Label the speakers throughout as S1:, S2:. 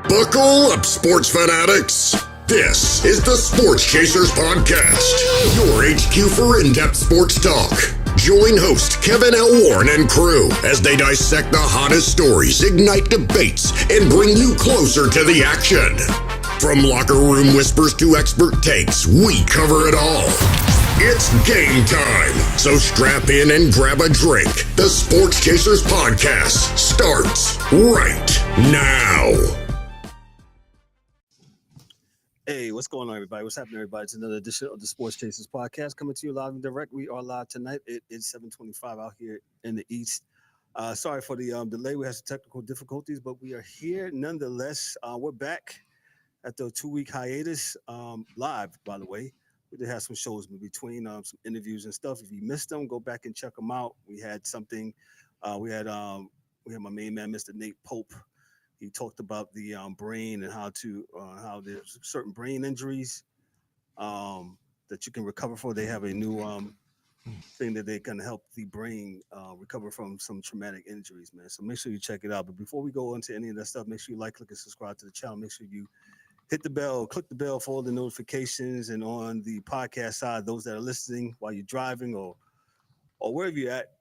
S1: Buckle up, sports fanatics. This is the Sports Chasers Podcast, your HQ for in-depth sports talk. Join host Kevin L. Warren and crew as they dissect the hottest stories, ignite debates, and bring you closer to the action. From locker room whispers to expert takes, we cover it all. It's game time, so strap in and grab a drink. The Sports Chasers Podcast starts right now.
S2: Hey, what's going on, everybody? What's happening, everybody? It's another edition of the Sports Chasers Podcast coming to you live and direct. We are live tonight. It is 7:25 out here in the East. Sorry for the delay. We had some technical difficulties, but we are here nonetheless. We're back after a 2-week hiatus, live, by the way. We did have some shows in between, some interviews and stuff. If you missed them, go back and check them out. We had something. We had my main man, Mr. Nate Pope. He talked about the brain and how there's certain brain injuries that you can recover for. They have a new thing that they can help the brain recover from some traumatic injuries, man. So make sure you check it out. But before we go into any of that stuff, make sure you like, click, and subscribe to the channel. Make sure you hit the bell, click the bell for all the notifications. And on the podcast side, those that are listening while you're driving or wherever you're at,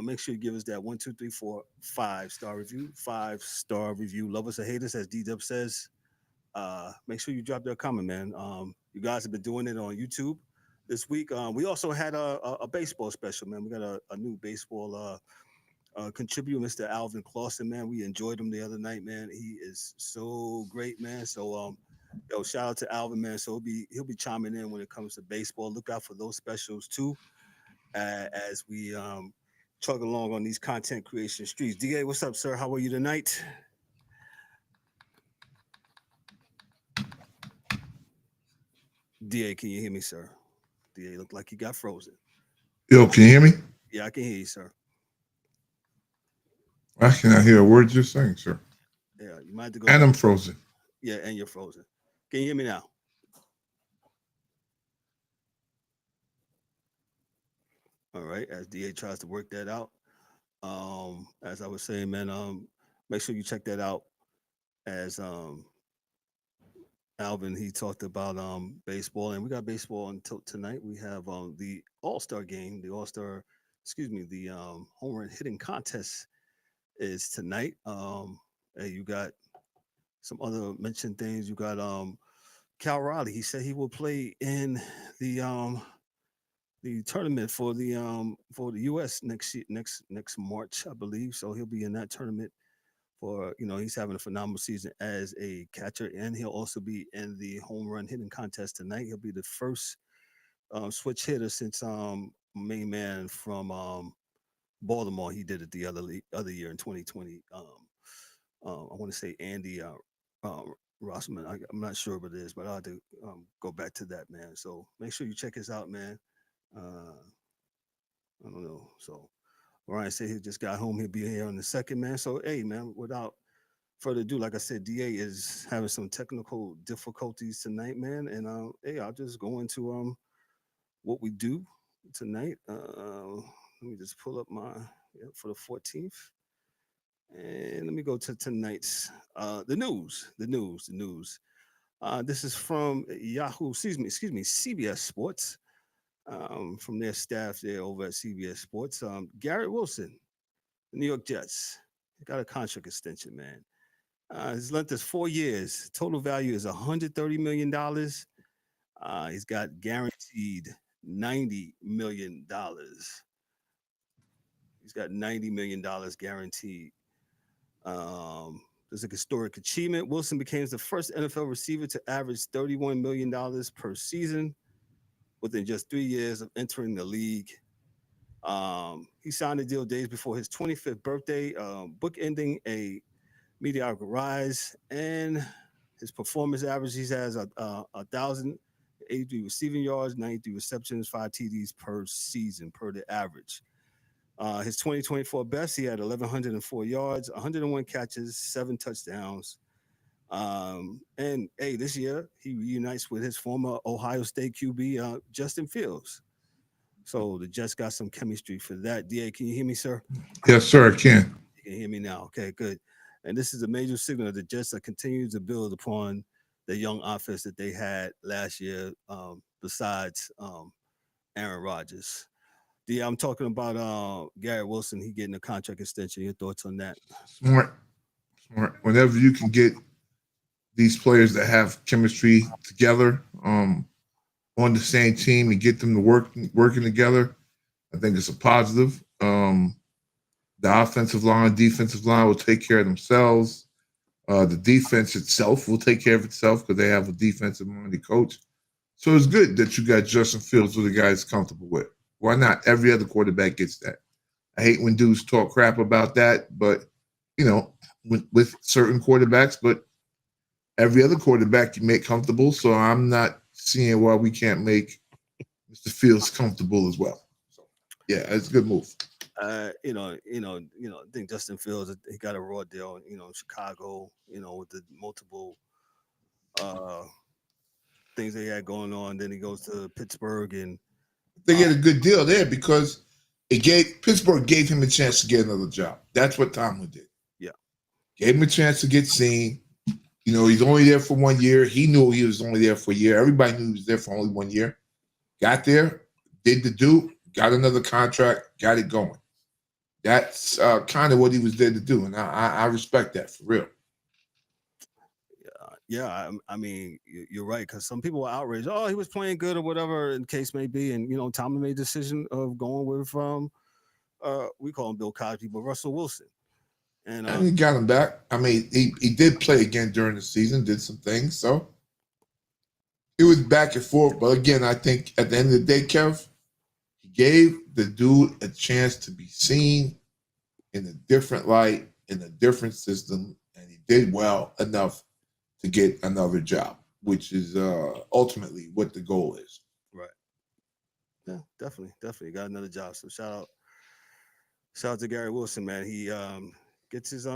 S2: make sure you give us that 1, 2, 3, 4, 5-star review. 5-star review. Love us or hate us, as D-Dub says. Make sure you drop their comment, man. You guys have been doing it on YouTube this week. We also had a baseball special, man. We got a new baseball contributor, Mr. Alvin Clausen, man. We enjoyed him the other night, man. He is so great, man. So, shout out to Alvin, man. So he'll be chiming in when it comes to baseball. Look out for those specials too, as we chug along on these content creation streets. DA, what's up, sir? How are you tonight? DA, can you hear me, sir? DA looked like he got frozen.
S3: Yo, can you hear me?
S2: Yeah, I can hear you, sir.
S3: I cannot hear a word you're saying, sir.
S2: Yeah, you might have to go.
S3: And I'm frozen.
S2: Yeah, and you're frozen. Can you hear me now? All right, as DA tries to work that out. As I was saying, man, make sure you check that out. As Alvin, he talked about baseball, and we got baseball until tonight. We have the All-Star game, the home run hitting contest is tonight. Hey, you got some other mentioned things. You got Cal Raleigh. He said he will play in the tournament for the U.S. next March, I believe. So he'll be in that tournament for, he's having a phenomenal season as a catcher, and he'll also be in the home run hitting contest tonight. He'll be the first switch hitter since main man from Baltimore. He did it the other year in 2020. I want to say Andy Rossman. I'm not sure what it is, but I'll have to go back to that, man. So make sure you check us out, man. I don't know. So Ryan said he just got home. He'll be here in a second, man. So, hey, man, without further ado, like I said, DA is having some technical difficulties tonight, man. And, hey, I'll just go into what we do tonight. Let me just pull up for the 14th. And let me go to tonight's the news. This is from CBS Sports. From their staff there over at CBS Sports. Garrett Wilson, the New York Jets, got a contract extension, man. His length is 4 years. Total value is $130 million. He's got guaranteed $90 million. He's got $90 million guaranteed. There's a historic achievement. Wilson became the first NFL receiver to average $31 million per season within just 3 years of entering the league. He signed the deal days before his 25th birthday, bookending a mediocre rise. And his performance average, he has 1,083 receiving yards, 93 receptions, 5 TDs per season, per the average. His 2024 best, he had 1,104 yards, 101 catches, 7 touchdowns. And hey, this year he reunites with his former Ohio State QB, Justin Fields. So the Jets got some chemistry for that. DA, can you hear me, sir?
S3: Yes, sir, I can.
S2: You can hear me now. Okay, good. And this is a major signal that the Jets are continuing to build upon the young offense that they had last year, besides Aaron Rodgers. Yeah, I'm talking about Garrett Wilson. He getting a contract extension. Your thoughts on that?
S3: Smart. Whenever you can get these players that have chemistry together on the same team and get them to working together, I think it's a positive. The offensive line, defensive line will take care of themselves. The defense itself will take care of itself because they have a defensive-minded coach. So it's good that you got Justin Fields, who the guy's comfortable with. Why not? Every other quarterback gets that. I hate when dudes talk crap about that, but, with certain quarterbacks, but every other quarterback you make comfortable. So I'm not seeing why we can't make Mr. Fields comfortable as well. So, yeah, it's a good move.
S2: I think Justin Fields, he got a raw deal, in Chicago, with the multiple things they had going on. Then he goes to Pittsburgh, and
S3: they get a good deal there because Pittsburgh gave him a chance to get another job. That's what Tomlin did.
S2: Yeah,
S3: gave him a chance to get seen. He's only there for 1 year. He knew he was only there for a year. Everybody knew he was there for only 1 year. Got there, did the do, got another contract, got it going. That's kind of what he was there to do, and I respect that for real.
S2: Yeah. I mean, you're right, because some people were outraged. Oh, he was playing good or whatever the case may be, and Tomlin made the decision of going with we call him Bill Cosby, but Russell Wilson, and
S3: he got him back. I mean, he did play again during the season, did some things, so he was back and forth. But again, I think at the end of the day, Kev, he gave the dude a chance to be seen in a different light, in a different system, and he did well enough to get another job, which is ultimately what the goal is.
S2: Right. Yeah, definitely got another job. So shout out to Garrett Wilson, man. He gets his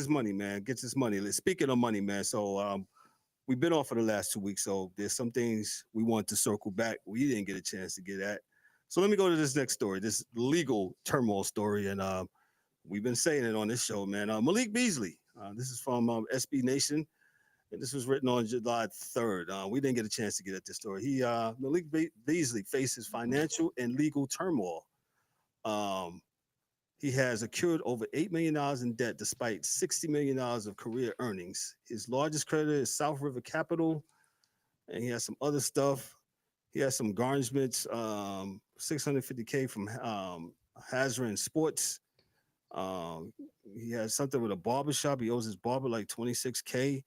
S2: money, man. Gets his money. Speaking of money, man. So we've been off for the last 2 weeks, so there's some things we want to circle back. We didn't get a chance to get at. So let me go to this next story, this legal turmoil story, and we've been saying it on this show, man. Malik Beasley. This is from SB Nation. And this was written on July 3rd. We didn't get a chance to get at this story. Malik Beasley faces financial and legal turmoil. He has accrued over $8 million in debt despite $60 million of career earnings. His largest creditor is South River Capital, and he has some other stuff. He has some garnishments, $650K from Hazard Sports. He has something with a barbershop. He owes his barber like $26K.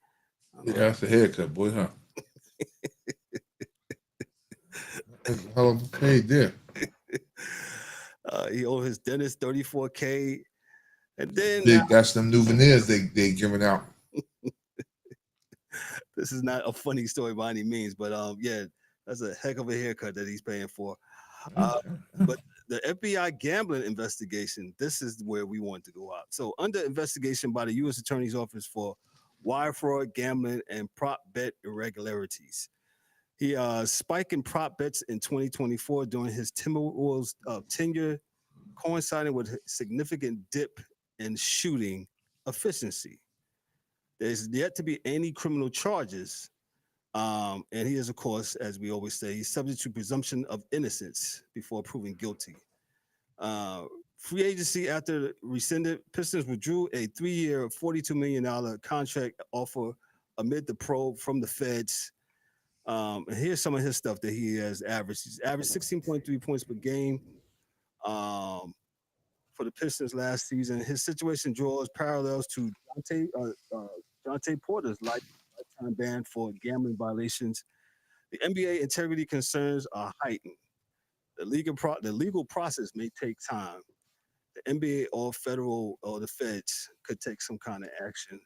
S3: Yeah, that's a haircut, boy, huh? That's a hell of a pay there.
S2: He owed his dentist $34K. And then
S3: that's them new veneers they giving out.
S2: This is not a funny story by any means, but yeah, that's a heck of a haircut that he's paying for. But the FBI gambling investigation, this is where we want to go out. So under investigation by the U.S. Attorney's Office for wire fraud, gambling, and prop bet irregularities. He spiked in prop bets in 2024 during his Timberwolves tenure, coinciding with a significant dip in shooting efficiency. There's yet to be any criminal charges, and he is, of course, as we always say, he's subject to presumption of innocence before proven guilty. Free agency after rescinded, Pistons withdrew a 3-year, $42 million contract offer amid the probe from the feds. And here's some of his stuff that he has averaged. He's averaged 16.3 points per game for the Pistons last season. His situation draws parallels to Jonte Porter's lifetime ban for gambling violations. The NBA integrity concerns are heightened. The legal process may take time. The NBA or federal or the feds could take some kind of action.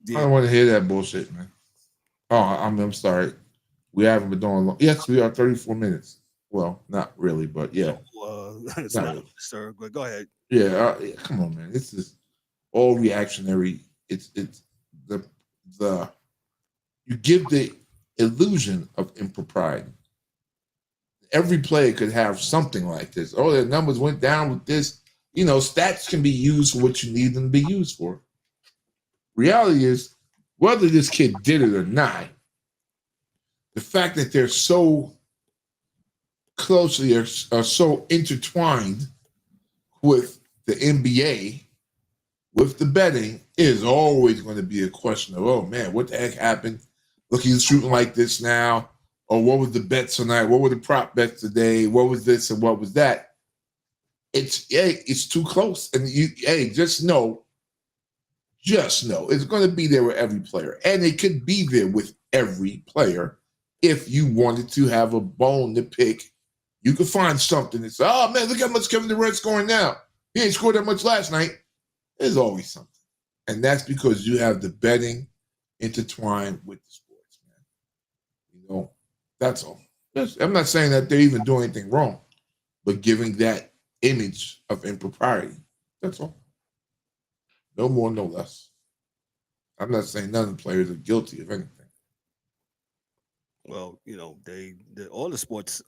S3: I don't want to hear that bullshit, man. Oh, I'm sorry. We haven't been doing long. Yes, we are 34 minutes. Well, not really, but yeah.
S2: It's not really. Sir. But go ahead.
S3: Yeah, come on, man. This is all reactionary. It's the you give the illusion of impropriety. Every player could have something like this. Oh, their numbers went down with this. Stats can be used for what you need them to be used for. reality is, whether this kid did it or not, the fact that they're so closely are so intertwined with the NBA, with the betting, is always going to be a question of, oh man, what the heck happened? Look, he's shooting like this now. Or what was the bets tonight? What were the prop bets today? What was this and what was that? It's too close. And just know it's going to be there with every player. And it could be there with every player if you wanted to have a bone to pick. You could find something and say, oh man, look how much Kevin Durant's scoring now. He ain't scored that much last night. There's always something. And that's because you have the betting intertwined with the sports, man. That's all. I'm not saying that they're even doing anything wrong, but giving that image of impropriety. That's all. No more, no less. I'm not saying none of the players are guilty of anything.
S2: Well, all the sports,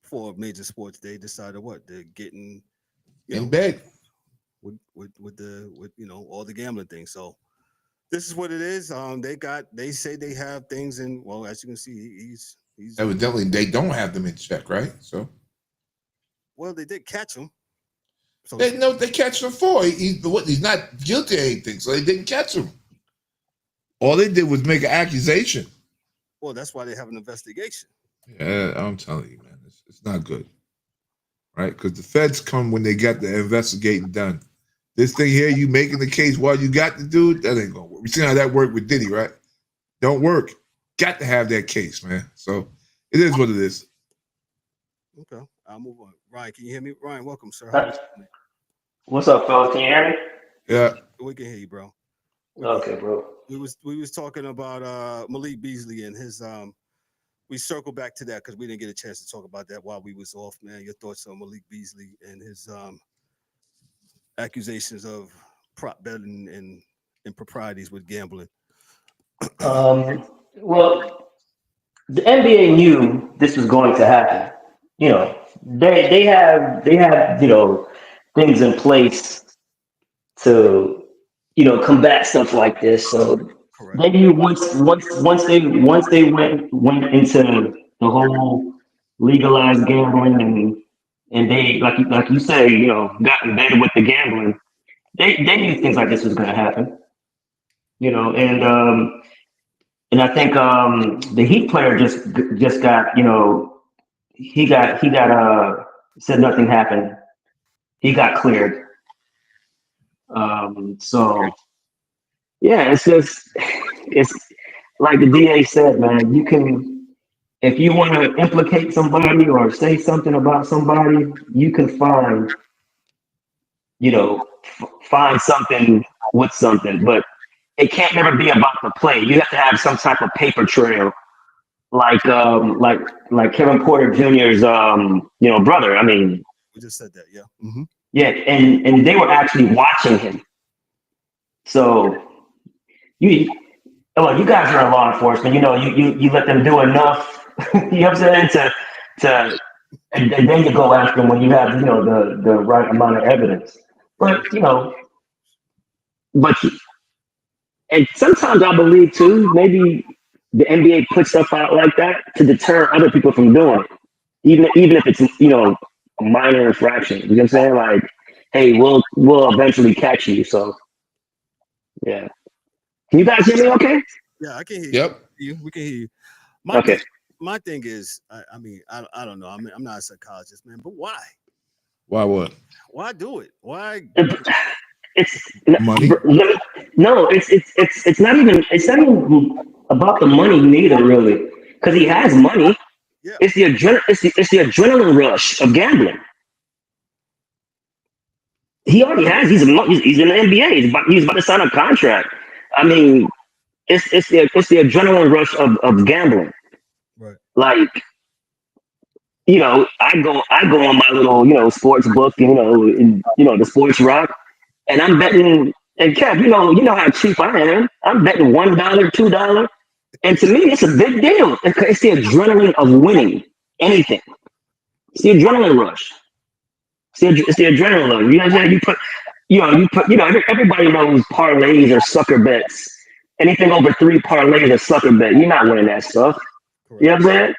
S2: for major sports, they decided what they're getting
S3: in bed
S2: with all the gambling things. So this is what it is. They say they have things in. Well, as you can see, he's
S3: evidently they don't have them in check, right? So,
S2: well, they did catch him. So
S3: they know they catch him for. He's not guilty of anything, so they didn't catch him. All they did was make an accusation.
S2: Well, that's why they have an investigation.
S3: Yeah, I'm telling you, man, it's not good, right? Because the feds come when they got the investigating done. This thing here, you making the case while you got the dude, that ain't gonna work. We seen how that worked with Diddy, right? Don't work. Got to have that case, man. So it is what it is.
S2: Okay, I'll move on. Ryan, can you hear me? Ryan, welcome, sir.
S4: What's up, fellas? Can you hear me?
S3: Yeah,
S2: we can hear you, bro.
S4: Okay, bro.
S2: We was talking about Malik Beasley and his we circle back to that because we didn't get a chance to talk about that while we was off, man. Your thoughts on Malik Beasley and his accusations of prop betting and improprieties with gambling?
S4: Well, the NBA knew this was going to happen. They have things in place to combat stuff like this. So
S2: Correct.
S4: they knew once they went into the whole legalized gambling and they like you say got embedded with the gambling. They knew things like this was going to happen. And I think the Heat player just got he got said nothing happened. He got cleared. So yeah, it's like the DA said, man. You can, if you want to implicate somebody or say something about somebody, you can find something with something, but it can't never be about the play. You have to have some type of paper trail, like Kevin Porter Jr.'s brother. I mean,
S2: we just said that, yeah. Mm-hmm.
S4: Yeah, and they were actually watching him. So you guys are in law enforcement. You let them do enough. You know what I'm saying? And then you go after them when you have the right amount of evidence. But and sometimes I believe too, maybe the NBA puts stuff out like that to deter other people from doing it, even if it's a minor infraction. You know what I'm saying? Like, hey, we'll eventually catch you. So, yeah. Can you guys hear me? Okay.
S2: Yeah, I can hear
S3: Yep.
S2: you. We can hear you. My thing is, I mean, I don't know. I'm not a psychologist, man, but why?
S3: Why what?
S2: Why do it? Why?
S4: It's
S3: money.
S4: No, it's not even about the money neither, really, because he has money.
S2: Yeah.
S4: It's the adrenaline rush of gambling. He already has. He's in the NBA. He's about to sign a contract. I mean, it's the adrenaline rush of gambling.
S2: Right.
S4: Like, I go on my little sports book, the sports rock, and I'm betting. And Kev, you know how cheap I am. I'm betting $1, $2, and to me, it's a big deal. It's the adrenaline of winning anything. It's the adrenaline rush. It's the adrenaline. You know what I'm saying? everybody knows parlays or sucker bets. Anything over 3 parlays or sucker bet, you're not winning that stuff.
S2: Correct.
S4: You know what I'm saying?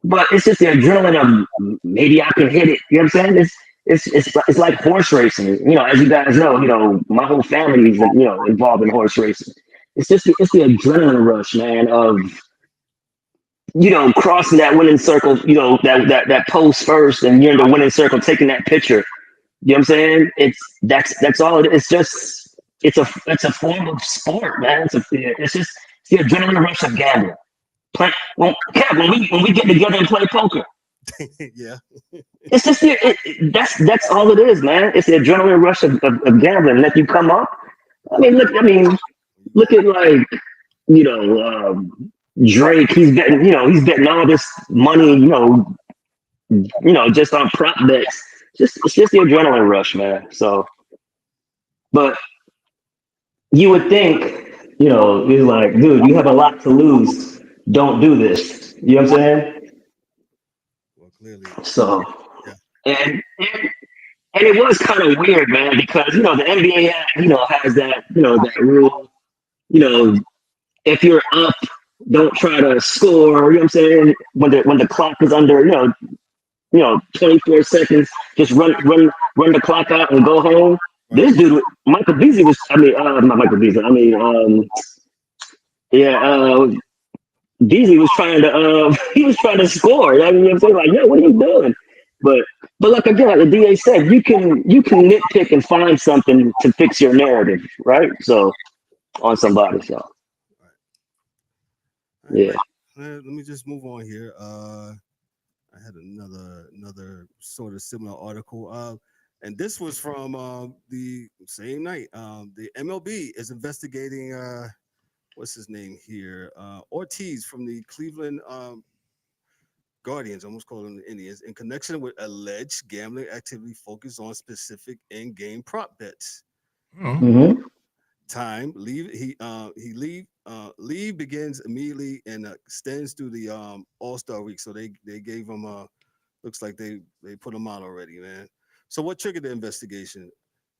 S4: But it's just the adrenaline of maybe I can hit it. You know what I'm saying? It's like horse racing. As you guys know, my whole family is involved in horse racing. It's the adrenaline rush, man, of crossing that winning circle, that post first, and you're in the winning circle, taking that picture. You know what I'm saying? That's all. It's just it's a form of sport, man. It's the adrenaline rush of gambling. When we get together and play poker,
S2: Yeah.
S4: it's just that's all it is, man. It's the adrenaline rush of gambling. And if you come up, look at Drake. He's betting all this money, just on prop bets. It's just the adrenaline rush, man. So, but you would think, it's like, dude, you have a lot to lose. Don't do this. You know what I'm saying?
S2: Well, clearly.
S4: So,
S2: Yeah.
S4: and it was kind of weird, man, because the NBA, has that, that rule. If you're up, don't try to score. You know what I'm saying? When the clock is under, 24 seconds, just run the clock out and go home. Right. This dude, Michael Beasley was, not Michael Beasley. Beasley was trying to score. You know what I'm saying? Like, yo, what are you doing? But like again, like the DA said, you can nitpick and find something to fix your narrative, right? So on somebody, so
S2: Right.
S4: yeah.
S2: Let me just move on here. I had another sort of similar article. And this was from the same night. The MLB is investigating what's his name here? Ortiz from the Cleveland Guardians, almost called them the Indians, in connection with alleged gambling activity focused on specific in-game prop bets.
S4: Mm-hmm.
S2: Time leave begins immediately and extends through the All-Star week. So they gave him looks like they put him out already, man. So what triggered the investigation?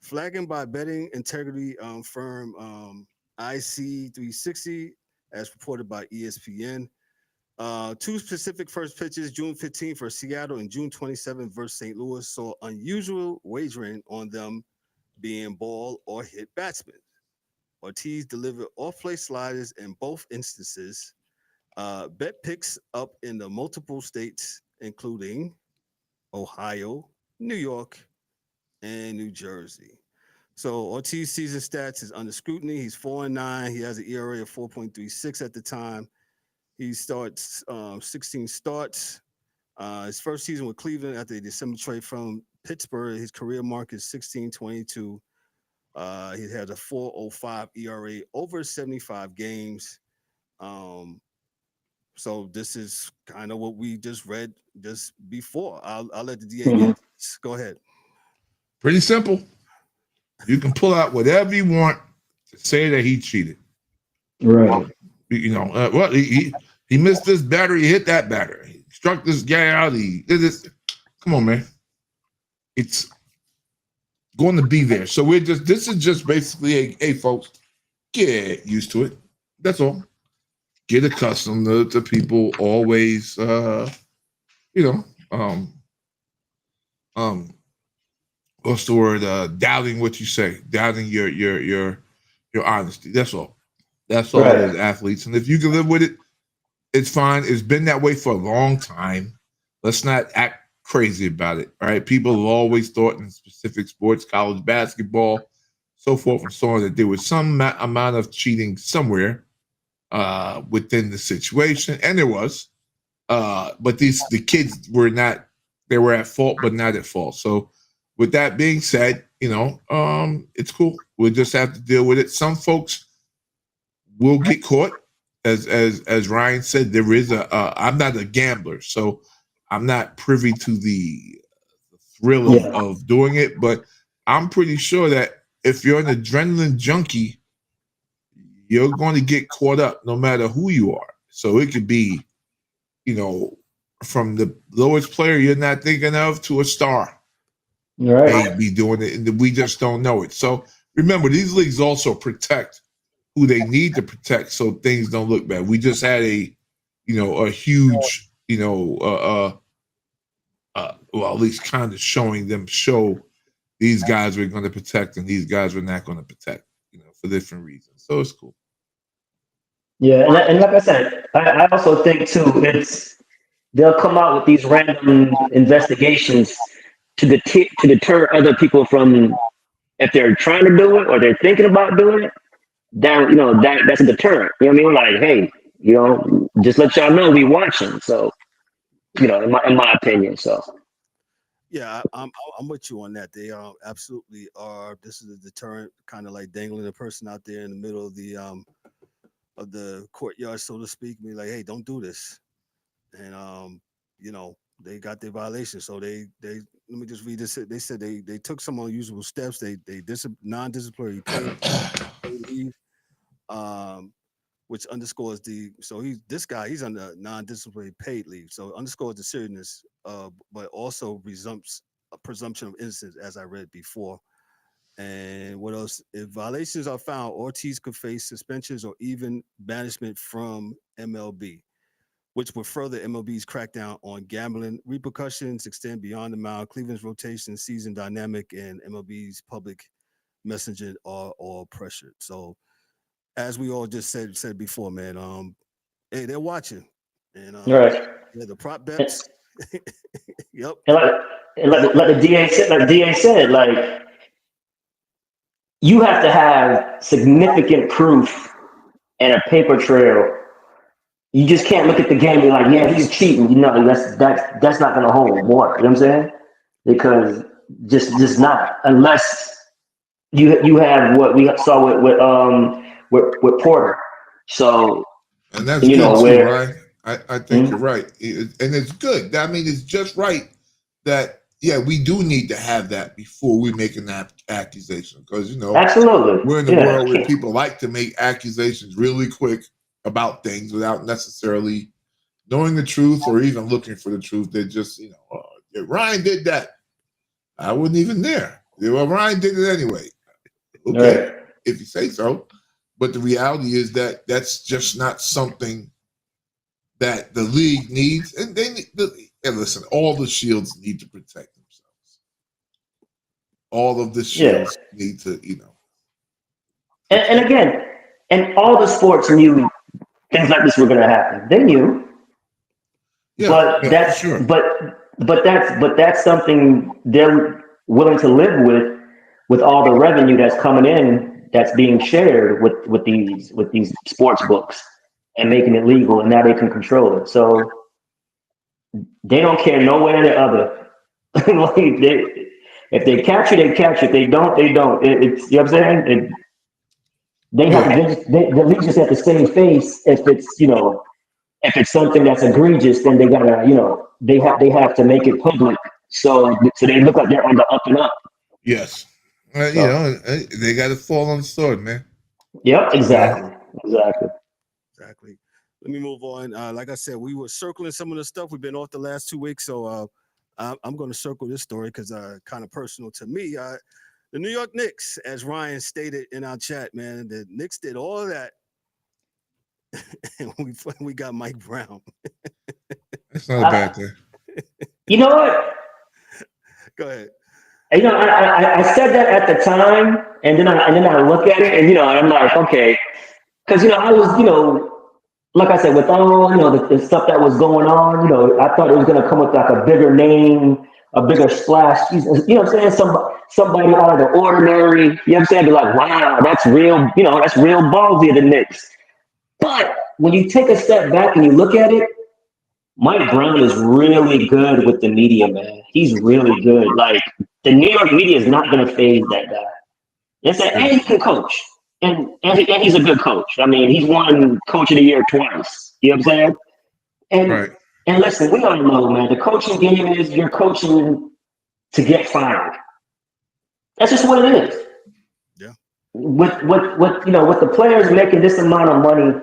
S2: Flagging by betting integrity firm IC360, as reported by ESPN. 2 specific first pitches, June 15th for Seattle and June 27th versus St. Louis, saw unusual wagering on them being ball or hit batsmen. Ortiz delivered off-play sliders in both instances. Bet picks up in the multiple states, including Ohio, New York, and New Jersey. So Ortiz season stats is under scrutiny. He's 4-9. He has an ERA of 4.36 at the time. He starts 16 starts. His first season with Cleveland after the December trade from Pittsburgh, his career mark is 16.22. He has a 4.05 ERA over 75 games. So this is kind of what we just read just before. I'll let the DA go ahead.
S3: Pretty simple. You can pull out whatever you want to say that he cheated.
S4: Right.
S3: He missed this batter. He hit that batter. He struck this guy out. He did this. Come on, man. It's going to be there. So this is just basically hey, folks, get used to it. That's all. Get accustomed to people always, what's the word? Doubting what you say, doubting your honesty. That's all. That's all
S4: Right.
S3: as athletes. And if you can live with it, it's fine. It's been that way for a long time. Let's not act crazy about it. All right. People have always thought in specific sports, college basketball, so forth and so on, that there was some amount of cheating somewhere within the situation. And there was. But the kids were not, they were at fault, but not at fault. So with that being said, it's cool. We'll just have to deal with it. Some folks will get caught. As Ryan said, there is I'm not a gambler, so I'm not privy to the thrill of doing it, but I'm pretty sure that if you're an adrenaline junkie, you're going to get caught up no matter who you are. So it could be, from the lowest player you're not thinking of to a star. may be doing it, and we just don't know it. So remember, these leagues also protect who they need to protect, so things don't look bad. We just had a huge, well, at least kind of show these guys we're going to protect and these guys we're not going to protect, for different reasons. So it's cool.
S4: Yeah, and like I said, I also think too, they'll come out with these random investigations to deter other people from, if they're trying to do it or they're thinking about doing it. That's a deterrent. You know what I mean? Like, hey, just let y'all know we watching. So, in my opinion. So.
S2: Yeah, I'm with you on that. They absolutely are. This is a deterrent, kind of like dangling a person out there in the middle of the courtyard, so to speak. Be like, hey, don't do this. And they got their violation. So they let me just read this. They said they took some unusual steps. They non-disciplinary paid leave, which underscores he's on the non-disciplinary paid leave. So underscores the seriousness, but also resumes a presumption of innocence, as I read before. And what else? If violations are found, Ortiz could face suspensions or even banishment from MLB, which would further MLB's crackdown on gambling. Repercussions extend beyond the mound. Cleveland's rotation, season dynamic, and MLB's public messaging are all pressured. So, as we all just said before, man, hey, they're watching, and
S4: Right.
S2: yeah, the prop bets. Yep.
S4: And like the DA said, like, you have to have significant proof and a paper trail. You just can't look at the game and be like, yeah, he's cheating. That's not gonna hold water. You know what I'm saying? Because just not, unless you have what we saw with Porter. So,
S3: and that's good too, right? I think you're right, and it's good. I mean, it's just right that we do need to have that before we make an accusation, because
S4: absolutely,
S3: we're in the world where people like to make accusations really quick about things without necessarily knowing the truth or even looking for the truth. They just, Ryan did that. I wasn't even there. Well, Ryan did it anyway. Okay, if you say so. But the reality is that that's just not something that the league needs. And listen, all the shields need to protect themselves. All of the shields need to,
S4: And again, and all the sports knew things like this were going to happen. They knew. But that's something they're willing to live with all the revenue that's coming in, that's being shared with these sports books and making it legal, and now they can control it. So they don't care no way or the other. If they catch you, they catch you. If they don't, they don't. It's, you know what I'm saying? The league just have to save face if it's something that's egregious, then they gotta, they have to make it public, so they look like they're on the up and up.
S3: Yes, they got to fall on the sword, man.
S4: Yep, exactly.
S2: Let me move on. Like I said, we were circling some of the stuff. We've been off the last 2 weeks, so I'm going to circle this story because kind of personal to me. The New York Knicks, as Ryan stated in our chat, man, the Knicks did all of that. And we got Mike Brown.
S3: That's not a bad thing.
S4: You know what?
S2: Go ahead.
S4: I said that at the time, and then I look at it, and I'm like, okay, because I was, like I said, with all the stuff that was going on, I thought it was going to come with like a bigger name, a bigger splash. You know what I'm saying? Somebody out of the ordinary. You know what I'm saying? Be like, wow, that's real. That's real ballsy of the Knicks. But when you take a step back and you look at it, Mike Brown is really good with the media, man. He's really good. Like, the New York media is not going to phase that guy. And he can coach. And he's a good coach. I mean, he's won Coach of the Year twice. You know what I'm saying? And listen, we all know, man, the coaching game is you're coaching to get fired. That's just what it is.
S2: Yeah.
S4: With the players making this amount of money,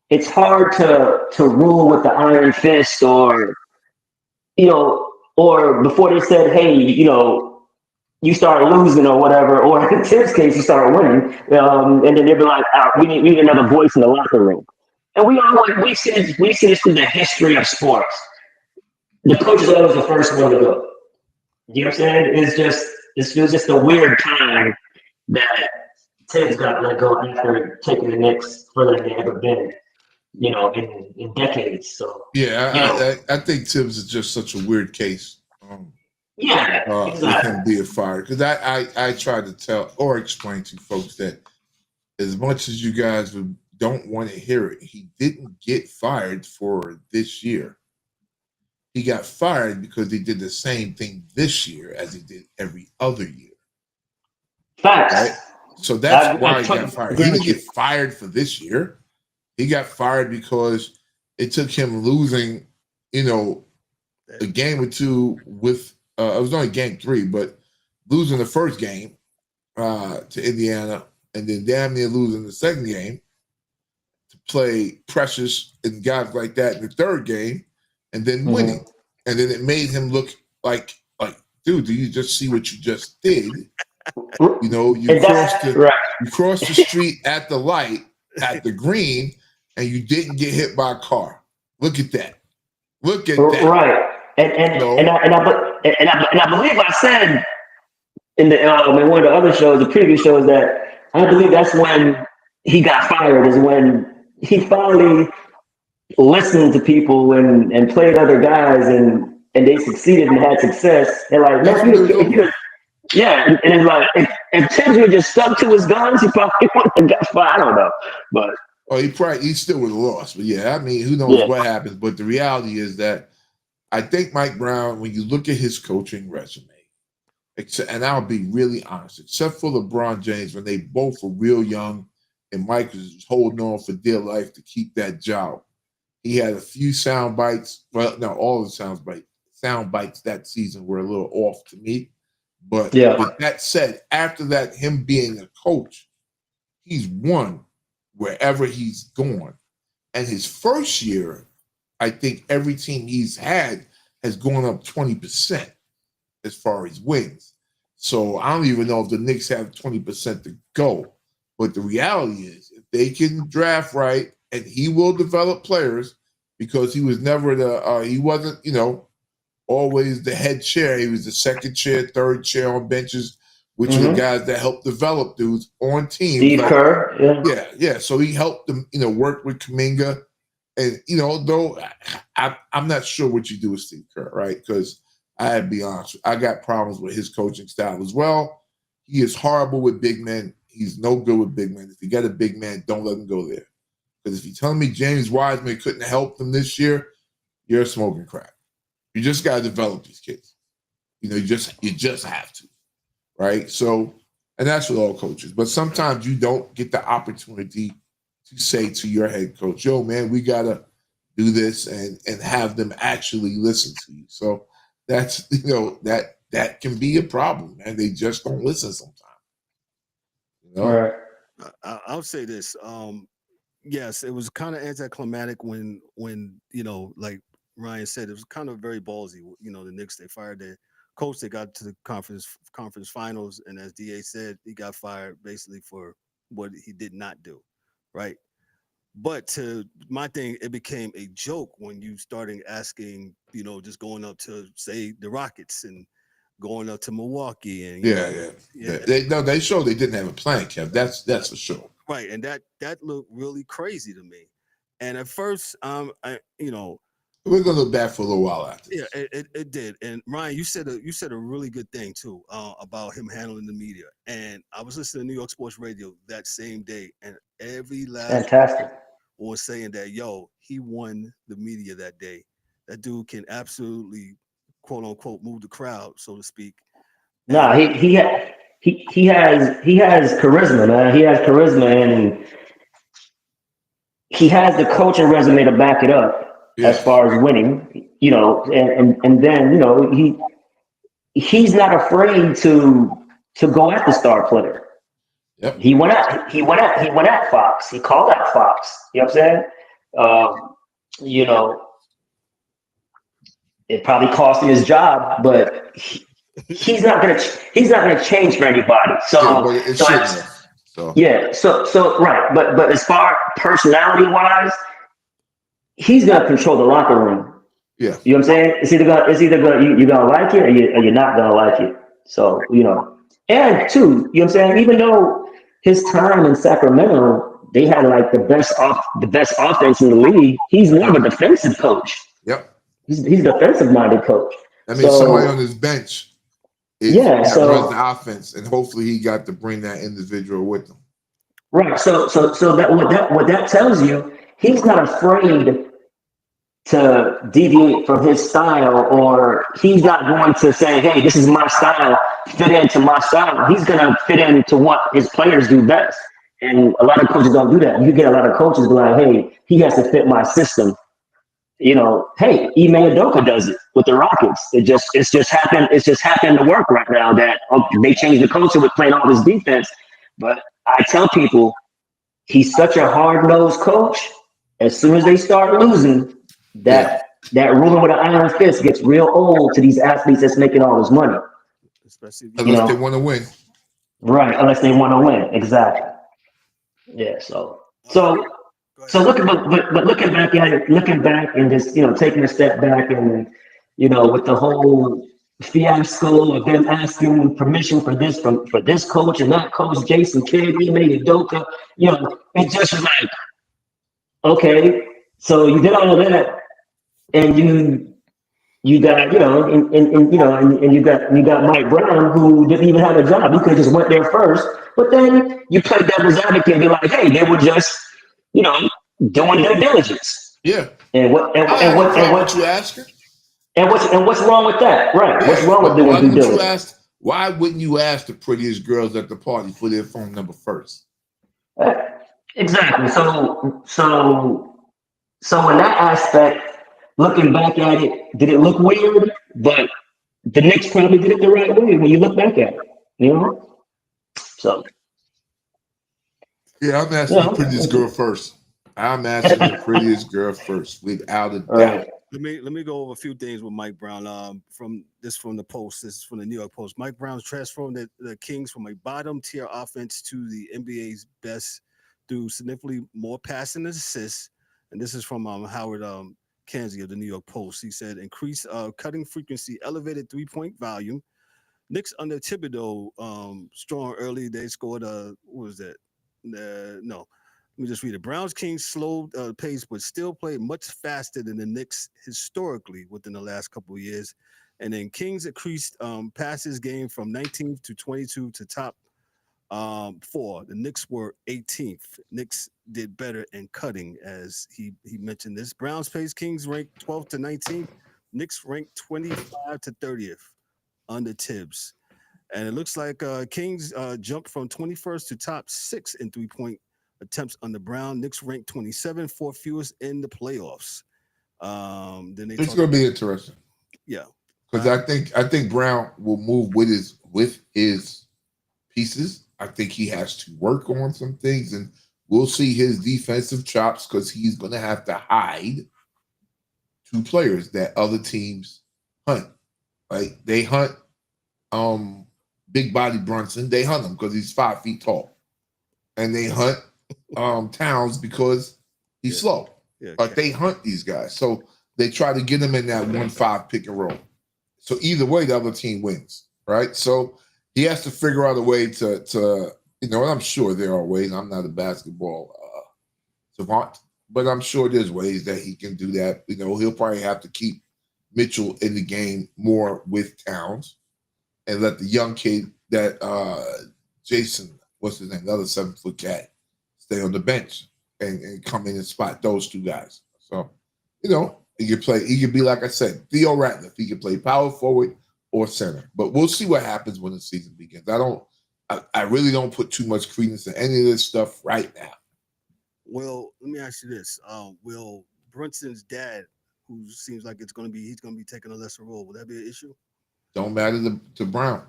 S4: it's hard to rule with the iron fist, or before they said, hey, you start losing or whatever, or in Tim's case, you start winning, and then they'll be like, we need another voice in the locker room. And we see this through the history of sports. The coach is always the first one to go. You know what I'm saying? It was just a weird time that Tim's got to let go after taking the Knicks further than they ever been, in decades. So
S3: I think Tibbs is just such a weird case.
S4: Exactly.
S3: With him being fired, because I tried to tell or explain to folks that as much as you guys don't want to hear it, he didn't get fired for this year. He got fired because he did the same thing this year as he did every other year.
S4: Facts.
S3: Right? So that's why he got fired. He didn't get fired for this year. He got fired because it took him losing, a game or two with it was only game 3, but losing the first game to Indiana and then damn near losing the second game to play Precious and guys like that in the third game and then winning. And then it made him look like, dude, do you just see what you just did? You crossed the street at the light, at the green, and you didn't get hit by a car. Look at that. Look at that.
S4: Right. And I believe I said in one of the other shows, the previous shows, that I believe that's when he got fired, is when he finally listened to people and played other guys and they succeeded and had success. They're like, no, and it's like if Tibbs would just stuck to his guns, he probably wouldn't have got fired. I don't know, but
S3: he still would have lost. But who knows what happens? But the reality is that I think Mike Brown, when you look at his coaching resume, and I'll be really honest, except for LeBron James, when they both were real young and Mike was holding on for dear life to keep that job. He had a few sound bites. Well, no, all the sound bites that season were a little off to me. But with that said, after that, him being a coach, he's won wherever he's gone. And his first year, I think every team he's had has gone up 20% as far as wins. So I don't even know if the Knicks have 20% to go. But the reality is, if they can draft right, and he will develop players, because he was never he wasn't, always the head chair. He was the second chair, third chair on benches, which are the guys that help develop dudes on teams.
S4: Steve Kerr.
S3: Yeah. So he helped them, work with Kuminga. And, though I'm not sure what you do with Steve Kerr, right? Because I had to be honest, I got problems with his coaching style as well. He is horrible with big men. He's no good with big men. If you got a big man, don't let him go there. Because if you're telling me James Wiseman couldn't help them this year, you're smoking crack. You just got to develop these kids. You just have to, right? So, and that's with all coaches. But sometimes you don't get the opportunity to say to your head coach, yo, man, we got to do this and have them actually listen to you. So that's, that can be a problem, man. They just don't listen sometimes.
S4: All right.
S2: I'll say this. Yes, it was kind of anticlimactic when like Ryan said, it was kind of very ballsy. The Knicks, they fired their coach. They got to the conference finals, and as DA said, he got fired basically for what he did not do, right? But to my thing, it became a joke when you started asking, just going up to, say, the Rockets and going up to Milwaukee, and
S3: they showed they didn't have a plan, Kev. That's for sure.
S2: Right, and that looked really crazy to me. And at first,
S3: we're gonna look back for a little while after.
S2: Yeah, it did. And Ryan, you said a really good thing too about him handling the media. And I was listening to New York Sports Radio that same day, and every last
S4: fantastic
S2: was saying that he won the media that day. That dude can absolutely, quote unquote, move the crowd, so to speak.
S4: No, he has charisma, man. He has charisma, and he has the coaching resume to back it up as far as winning. And then he's not afraid to go at the star player.
S3: Yep.
S4: He went at Fox. He called out Fox. You know what I'm saying? It probably cost him his job, but he's not gonna change for anybody. So,
S3: but it
S4: so,
S3: should
S4: I-
S3: have. So
S4: yeah, so right, but as far personality wise, he's gonna control the locker room.
S3: yeah,
S4: You know what I'm saying? It's either gonna you gonna like it or you're not gonna like it. So and two, you know what I'm saying? Even though his time in Sacramento, they had like the best offense in the league. He's more of a defensive coach.
S3: yep.
S4: He's a defensive minded coach.
S3: I mean, somebody on
S4: So
S3: his bench
S4: yeah,
S3: that runs the
S4: so
S3: offense, and hopefully he got to bring that individual with him.
S4: right, so that what that tells you, he's not afraid to deviate from his style, or he's not going to say, hey, this is my style, fit into my style. He's going to fit into what his players do best. And a lot of coaches don't do that. You get a lot of coaches be like, hey, he has to fit my system. Hey, Ime Udoka does it with the Rockets. It's just happened to work right now that they changed the culture with playing all this defense. But I tell people, he's such a hard-nosed coach. As soon as they start losing, that ruling with an iron fist gets real old to these athletes that's making all this money.
S2: Especially
S3: Unless they want to win.
S4: Right, unless they want to win. Exactly. Yeah, so looking but looking back at it, looking back and just taking a step back and with the whole fiasco of them asking permission for this coach and that coach, Jason Kidd, Ime Udoka, it just was like, okay, so you did all of that, and you got and you got Mike Brown, who didn't even have a job. He could have just went there first, but then you play devil's advocate and be like, hey, they were just doing their diligence.
S3: Yeah.
S4: And what
S3: you asking?
S4: and what's wrong with that? Right?
S3: Yeah.
S4: What's wrong with doing due diligence?
S3: Why wouldn't you ask the prettiest girls at the party for their phone number first?
S4: Exactly. So in that aspect, looking back at it, did it look weird? But the Knicks probably did it the right way when you look back at it. So
S3: yeah, I'm asking the prettiest girl first. I'm asking the prettiest girl first, without a doubt.
S4: Right.
S2: Let me go over a few things with Mike Brown. From the Post. This is from the New York Post. Mike Brown's transformed the Kings from a bottom tier offense to the NBA's best through significantly more passing and assists. And this is from Howard Kanzi of the New York Post. He said, increased cutting frequency, elevated 3-point volume. Knicks under Thibodeau, strong early. They scored what was that? No. Let me just read it. Browns Kings slowed pace, but still played much faster than the Knicks historically within the last couple of years. And then Kings increased passes game from 19th to 22 to top 4. The Knicks were 18th. Knicks did better in cutting, as he mentioned this. Browns pace, Kings ranked 12th to 19th. Knicks ranked 25 to 30th under Tibbs. And it looks like Kings jumped from 21st to top 6 in 3-point attempts under Brown. Knicks ranked 27, 4th fewest in the playoffs. Then it's
S3: going to be interesting.
S2: Yeah,
S3: because I think Brown will move with his pieces. I think he has to work on some things, and we'll see his defensive chops because he's going to have to hide 2 players that other teams hunt. Like they hunt big body Brunson. They hunt him because he's 5 feet tall, and they hunt Towns because he's slow.
S2: Yeah,
S3: but they hunt these guys, so they try to get him in that 1-5 pick and roll. So either way, the other team wins, right? So he has to figure out a way to and I'm sure there are ways. I'm not a basketball savant, but I'm sure there's ways that he can do that. He'll probably have to keep Mitchell in the game more with Towns and let the young kid that Jason, what's his name, another 7-foot cat, stay on the bench and come in and spot those 2 guys. So, he could play. He could be, like I said, Theo Ratliff. He could play power forward or center. But we'll see what happens when the season begins. I really don't put too much credence in any of this stuff right now.
S2: Well, let me ask you this: will Brunson's dad, who seems like he's going to be taking a lesser role, will that be an issue?
S3: Don't matter to Brown.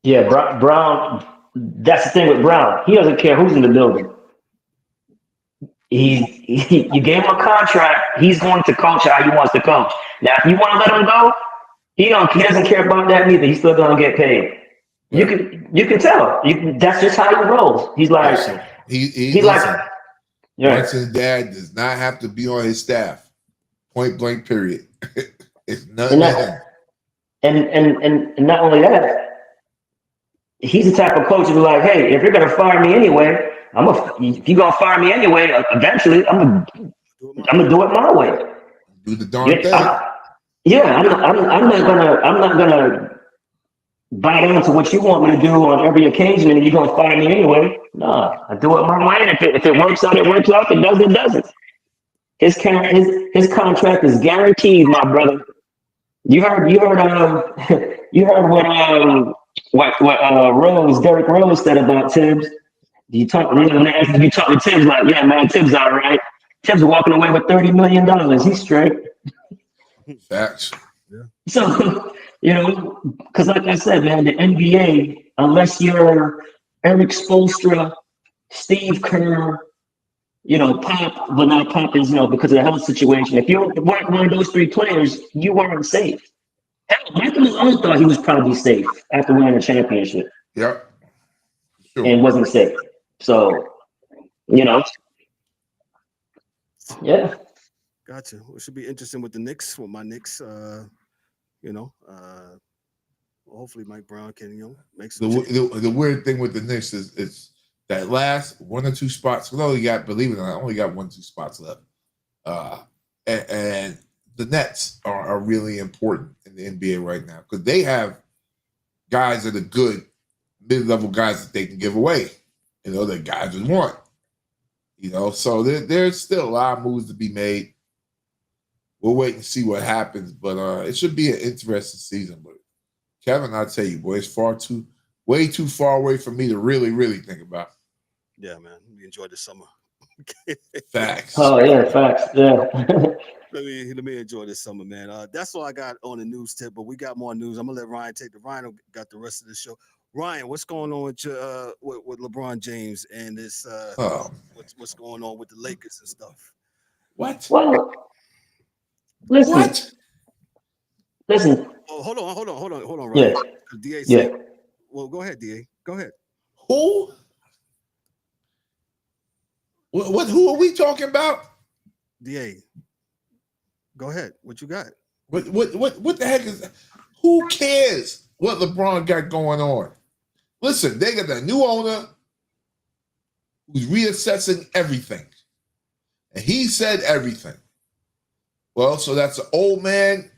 S4: Yeah, Brown. That's the thing with Brown. He doesn't care who's in the building. You gave him a contract. He's going to coach how he wants to coach. Now, if you want to let him go, He doesn't care about that neither. He's still gonna get paid. You can tell. That's just how he rolls. He's like
S3: he
S4: like
S3: Brunson's dad does not have to be on his staff. Point blank. Period. It's nothing.
S4: And not only that, he's the type of coach who's like, hey, if you're gonna fire me anyway, if you're gonna fire me anyway, eventually I'm gonna do it my way.
S3: Do the darn thing.
S4: I'm not gonna buy into what you want me to do on every occasion, and you're gonna fire me anyway. Nah, I do it my way. And if it works out, it works out. If it doesn't, it doesn't. His contract is guaranteed, my brother. You heard what Derrick Rose said about Tibbs. You talk to Tibbs like, yeah, man, Tibbs all right. Tibbs walking away with $30 million. He's straight.
S3: Facts.
S2: Yeah.
S4: So, because like I said, man, the NBA, unless you're Eric Spoelstra, Steve Kerr, Pop, but not Pop is, because of the health situation. If you weren't one of those three players, you weren't safe. Hell, Michael Malone thought he was probably safe after winning a championship.
S3: Yep. Sure.
S4: And wasn't safe. So, yeah.
S2: Gotcha. It should be interesting with the Knicks. With my Knicks, hopefully Mike Brown can, make some.
S3: The weird thing with the Knicks is it's that last 1 or 2 spots. Believe it or not, only got 1 or 2 spots left. And the Nets are really important in the NBA right now because they have guys that are good, mid-level guys that they can give away. That guys would want. So there's still a lot of moves to be made. We'll wait and see what happens, but it should be an interesting season. But Kevin, I'll tell you, boy, it's way too far away for me to really, really think about.
S2: Yeah, man. We enjoyed the summer.
S3: Facts.
S4: Oh yeah, facts. Yeah.
S2: Let me enjoy this summer, man. That's all I got on the news tip, but we got more news. I'm gonna let Ryan take the Ryan got the rest of the show. Ryan, what's going on with your with LeBron James and this what's going on with the Lakers and stuff?
S3: What?
S4: Well, listen.
S3: What?
S4: Listen.
S2: Oh, hold on, Ryan.
S4: Yeah.
S2: DA said, well, go ahead, DA. Go ahead.
S3: Who? What? Who are we talking about?
S2: DA. Go ahead. What you got?
S3: What the heck is? Who cares what LeBron got going on? Listen, they got a new owner who's reassessing everything, and he said everything. Well, so that's an old man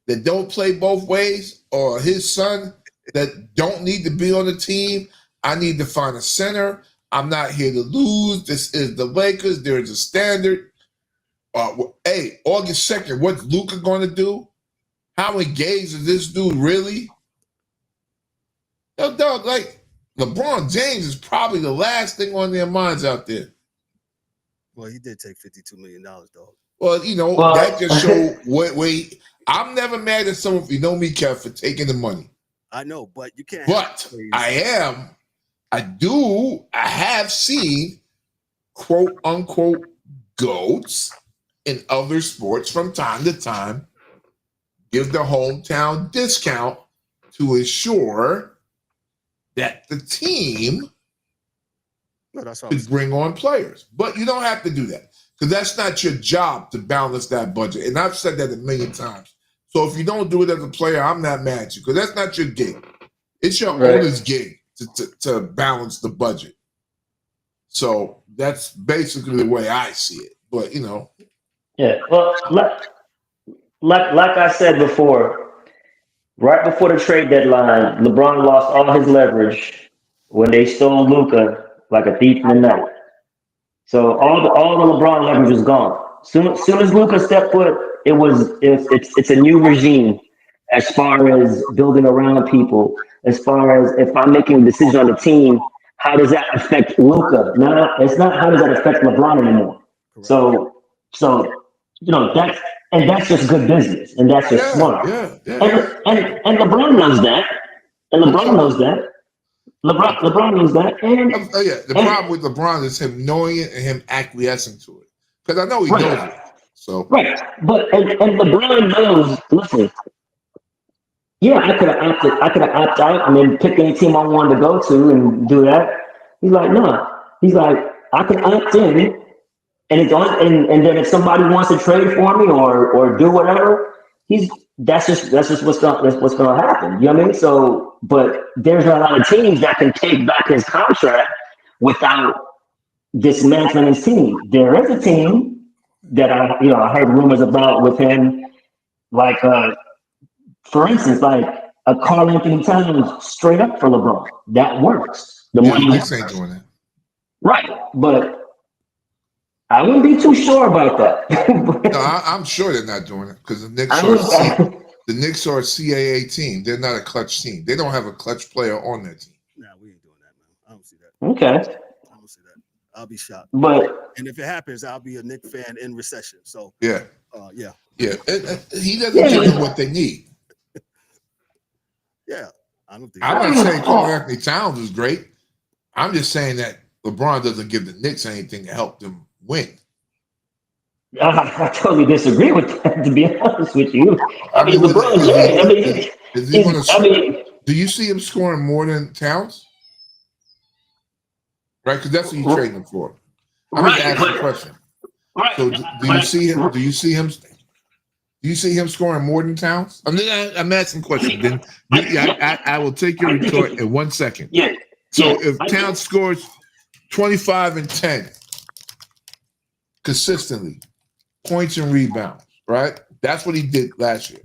S3: that don't play both ways, or his son that don't need to be on the team. I need to find a center. I'm not here to lose. This is the Lakers. There's a standard. Hey, August 2nd, what's Luka going to do? How engaged is this dude really? Yo, dog, like LeBron James is probably the last thing on their minds out there.
S2: Well, he did take $52 million, dog.
S3: Well, that just showed wait. I'm never mad at someone, if you know me, Kev, for taking the money.
S2: I know, but you can't.
S3: But I have seen quote unquote GOATs in other sports from time to time give the hometown discount to ensure that the team could bring on players. But you don't have to do that because that's not your job to balance that budget. And I've said that a million times. So if you don't do it as a player, I'm not mad at you because that's not your gig. It's your owner's gig to balance the budget. So that's basically the way I see it. But,
S4: Yeah, well, like I said before, right before the trade deadline, LeBron lost all his leverage when they stole Luka like a thief in the night. So all the LeBron leverage was gone. Soon as Luka stepped foot, it's a new regime as far as building around people. As far as if I'm making a decision on the team, how does that affect Luka? No, it's not how does that affect LeBron anymore. So that's just good business, and that's just smart.
S3: Yeah.
S4: And LeBron knows that. And LeBron knows that. LeBron knows that. And
S3: the problem with LeBron is him knowing it and him acquiescing to it. Because I know he knows it. So
S4: right, but and LeBron knows. Listen, yeah, I could have opted. I could have opted out and then pick any team I wanted to go to and do that. He's like, no. He's like, I can opt in, and it's on. And then if somebody wants to trade for me or do whatever, that's just what's gonna happen. You know what I mean? So, but there's a lot of teams that can take back his contract without dismantling his team. There is a team that I heard rumors about with him, like for instance, like a Karl-Anthony Towns straight up for LeBron. That works. The money
S3: Knicks ain't doing that.
S4: right, but I wouldn't be too sure about that.
S3: No, I'm sure they're not doing it because the Knicks are a CAA team. They're not a clutch team. They don't have a clutch player on their team.
S2: Nah, we ain't doing that, man. I don't see that.
S4: Okay,
S2: I don't see that. I'll be shocked.
S4: and
S2: if it happens, I'll be a Knicks fan in recession. So
S3: yeah.
S2: Yeah.
S3: He doesn't give them what they need.
S2: Yeah. I don't think
S3: I'm not saying Karl-Anthony Towns is great. I'm just saying that LeBron doesn't give the Knicks anything to help them win.
S4: I totally disagree with that. To be honest with you, I mean,
S3: what-
S4: LeBron James.
S3: Do you see him scoring more than Towns? Right, because that's what you trade him for. I'm going to ask you a question.
S4: Right.
S3: So, do you see him? Do you see him scoring more than Towns? I'm asking questions. Then I will take your retort in 1 second.
S4: Yeah.
S3: So if Towns scores 25 and 10 consistently, points and rebounds, right? That's what he did last year,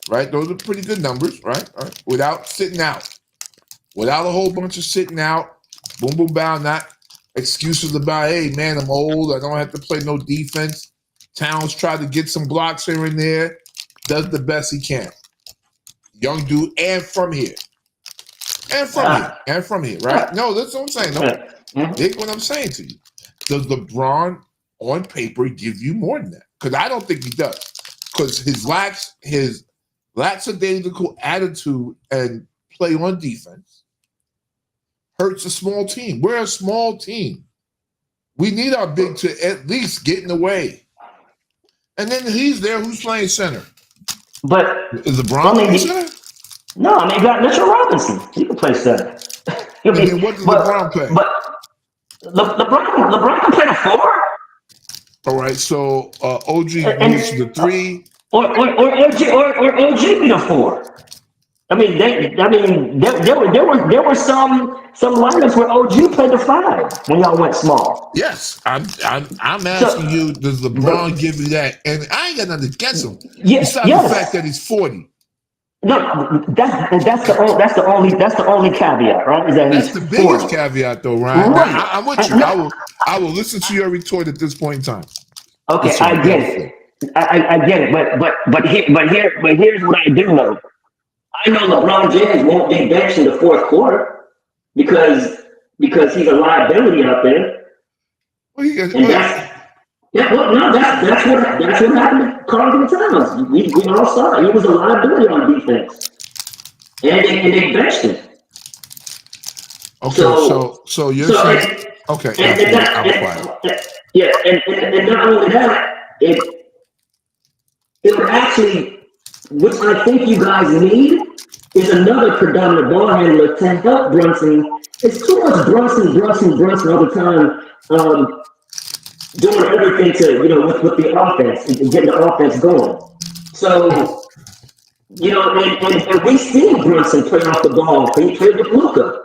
S3: right? Those are pretty good numbers, right? All right. Without sitting out, without a whole bunch of sitting out, boom, boom, bow, not excuses about, hey, man, I'm old. I don't have to play no defense. Towns tried to get some blocks here and there, does the best he can. Young dude, and from here. And from here, right? No, that's what I'm saying. No, dig what I'm saying to you. Does LeBron on paper give you more than that? Because I don't think he does. Because his lackadaisical attitude and play on defense hurts a small team. We're a small team. We need our big to at least get in the way. And then he's there. Who's playing center?
S4: But
S3: is LeBron playing center?
S4: No, I mean, you got Mitchell Robinson. He can play center.
S3: And then what does LeBron play?
S4: But LeBron can play the 4.
S3: All right, so OG moves to the 3.
S4: Or OG be the 4. I mean, there were some lineups where OG played the 5 when y'all went small.
S3: Yes, I'm asking you, does LeBron give you that? And I ain't got nothing against him. Besides the fact that he's 40.
S4: No, that's the only caveat, right? Is that
S3: that's the biggest caveat, though, Ryan. Right. Now, I'm with you. I will listen to your retort at this point in time.
S4: Okay, I get it. I get it. But here's what I do know. I know LeBron James won't be benched in the 4th quarter because he's a liability out there. That's what happened to Karl-Anthony Towns. We all saw it. He was a liability on defense, and they benched him.
S3: Okay, so you're saying okay?
S4: And not only that, it would actually, which I think you guys need, is another predominant ball handler to help Brunson. It's too much Brunson all the time. Doing everything to, with the offense and getting the offense going. So, and we see Brunson play off the ball. He played with Luka.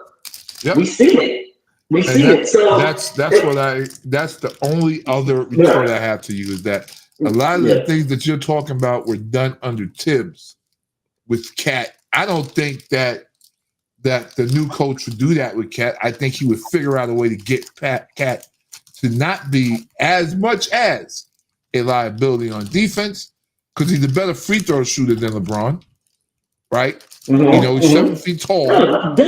S3: Yep.
S4: We see it. So
S3: that's the only other retort I have to you is that a lot of the things that you're talking about were done under Tibbs with Cat. I don't think that the new coach would do that with Cat. I think he would figure out a way to get Cat to not be as much as a liability on defense because he's a better free throw shooter than LeBron, right?
S4: Mm-hmm.
S3: He's 7 feet tall. He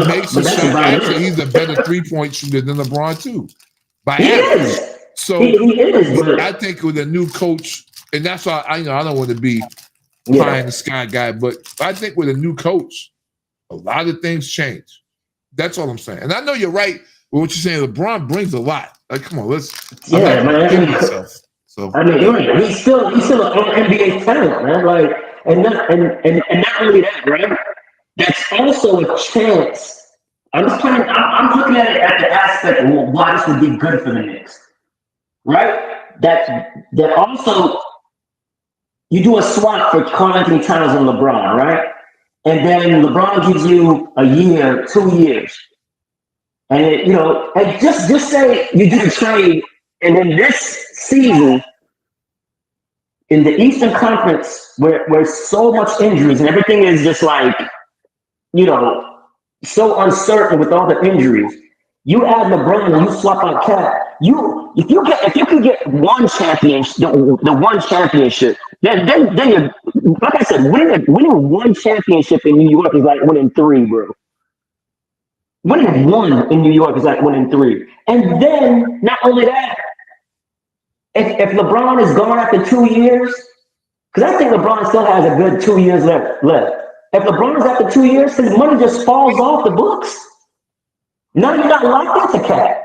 S3: makes a shot. Actually, he's a better 3-point shooter than LeBron too, by average. So I think with a new coach, and that's why I don't want to be pie in the sky guy, but I think with a new coach, a lot of things change. That's all I'm saying. And I know you're right. What you're saying, LeBron brings a lot. Like, come on, let's.
S4: Yeah, man.
S3: Myself. So
S4: I mean, he's still an NBA talent, man. Like, And not only that, right? That's also a chance. I'm looking at it at the aspect of why this would be good for the Knicks, right? That also you do a swap for Karl-Anthony Towns and LeBron, right? And then LeBron gives you a year, 2 years, and and just say you do the trade, and then this season in the Eastern Conference, where so much injuries and everything is just like so uncertain with all the injuries. You add LeBron and you swap out Cat. If you could get one championship, the one championship, then you're, like I said, winning one championship in New York is like winning 3, bro. Winning 1 in New York is like winning 3. And then not only that, if LeBron is gone after 2 years, because I think LeBron still has a good 2 years left. If LeBron is after 2 years, his money just falls off the books. Now you're not locked into Cat.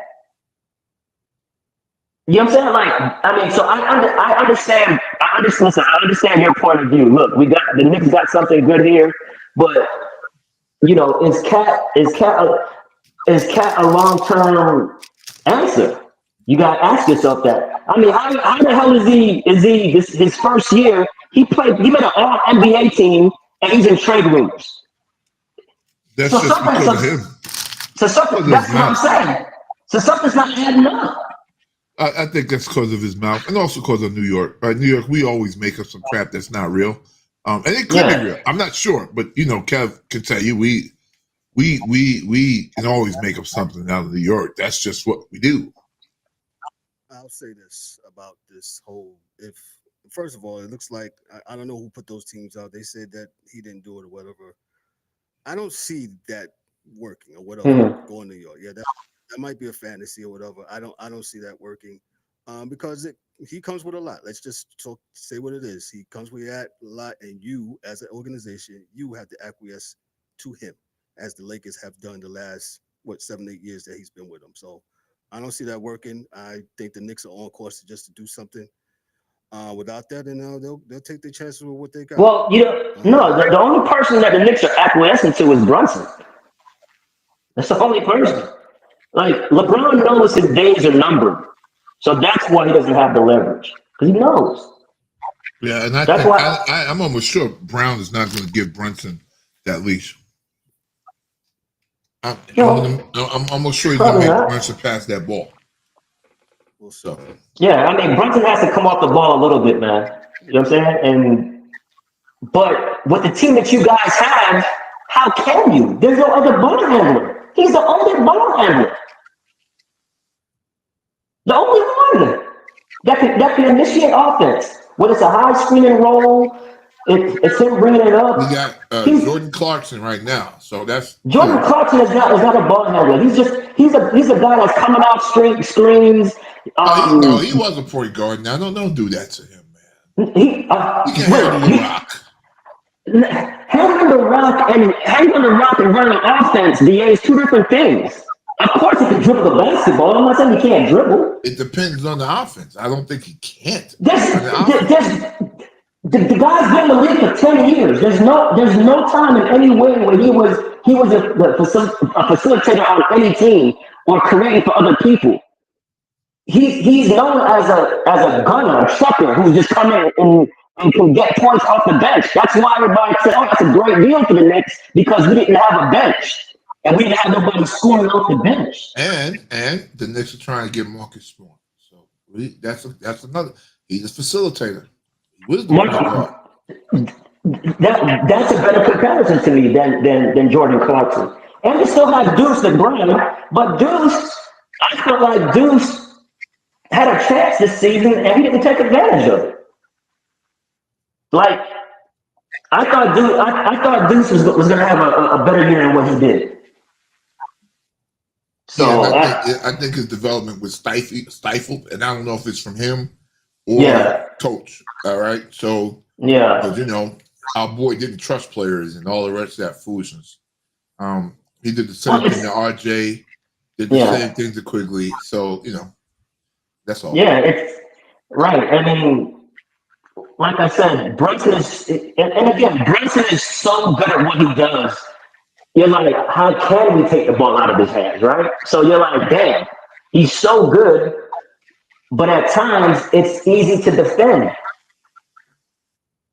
S4: You know what I'm saying? So I understand. I understand your point of view. Look, the Knicks got something good here, but is Cat a long-term answer? You gotta ask yourself that. I mean, how the hell is he his first year? He made an all NBA team and he's in trade rumors.
S3: That's just because of him.
S4: That's what I'm saying. So something's not adding up.
S3: I think that's because of his mouth, and also because of New York. Right, New York, we always make up some crap that's not real, and it could be real. I'm not sure, but Kev can tell you we can always make up something out of New York. That's just what we do.
S2: I'll say this about this whole. First of all, it looks like I don't know who put those teams out. They said that he didn't do it or whatever. I don't see that working or whatever going to New York. Yeah, that might be a fantasy or whatever. I don't see that working because he comes with a lot. Let's just say what it is. He comes with a lot, and you as an organization, you have to acquiesce to him, as the Lakers have done the last 7-8 years that he's been with them. So I don't see that working. I think the Knicks are on course to do something. Without that, and they'll take their chances with what they got.
S4: Well, the only person that the Knicks are acquiescing to is Brunson. That's the only person. Like, LeBron knows his days are numbered, so that's why he doesn't have the leverage, because he knows.
S3: Yeah, and I'm almost sure Brown is not going to give Brunson that leash. I'm almost sure he's going to make Brunson pass that ball. So.
S4: Yeah, I mean, Brunson has to come off the ball a little bit, man. You know what I'm saying? But with the team that you guys have, how can you? There's no other ball handler. He's the only ball handler. The only one that can initiate offense. Whether it's a high screening roll, it's him bringing it up.
S3: We got Jordan Clarkson right now, so that's
S4: Jordan Clarkson is not a ball handler. He's a guy that's coming out screens.
S3: No, he was a point guard. Now, don't do that to him, man. He can handle the rock.
S4: Handling the rock and running offense, DA, is 2 different things. Of course, he can dribble the basketball. I'm not saying he can't dribble.
S3: It depends on the offense. I don't think he can't.
S4: The guy's been in the league for 10 years. There's no time in any way where he was a facilitator on any team or creating for other people. He's known as a gunner, a chucker who's just come in and can get points off the bench. That's why everybody said, "Oh, that's a great deal for the Knicks," because we didn't have a bench and we didn't have nobody scoring off the bench.
S3: And the Knicks are trying to get Marcus Smart. So that's another. He's a facilitator. He was the
S4: that's a better comparison to me than Jordan Clarkson. And we still have Deuce the Brown, but Deuce, I feel like Deuce had a chance this season and he didn't take advantage of it. Like, I thought Deuce was going to have a better year than what he did. So
S3: I think his development was stifled, and I don't know if it's from him or coach. All right, so because our boy didn't trust players and all the rest of that foolishness. He did the same thing to RJ, did the same thing to Quigley. So that's all.
S4: Yeah, it's right. I mean, like I said, Brunson is, and again, Brunson is so good at what he does. You're like, how can we take the ball out of his hands, right? So you're like, damn, he's so good, but at times it's easy to defend.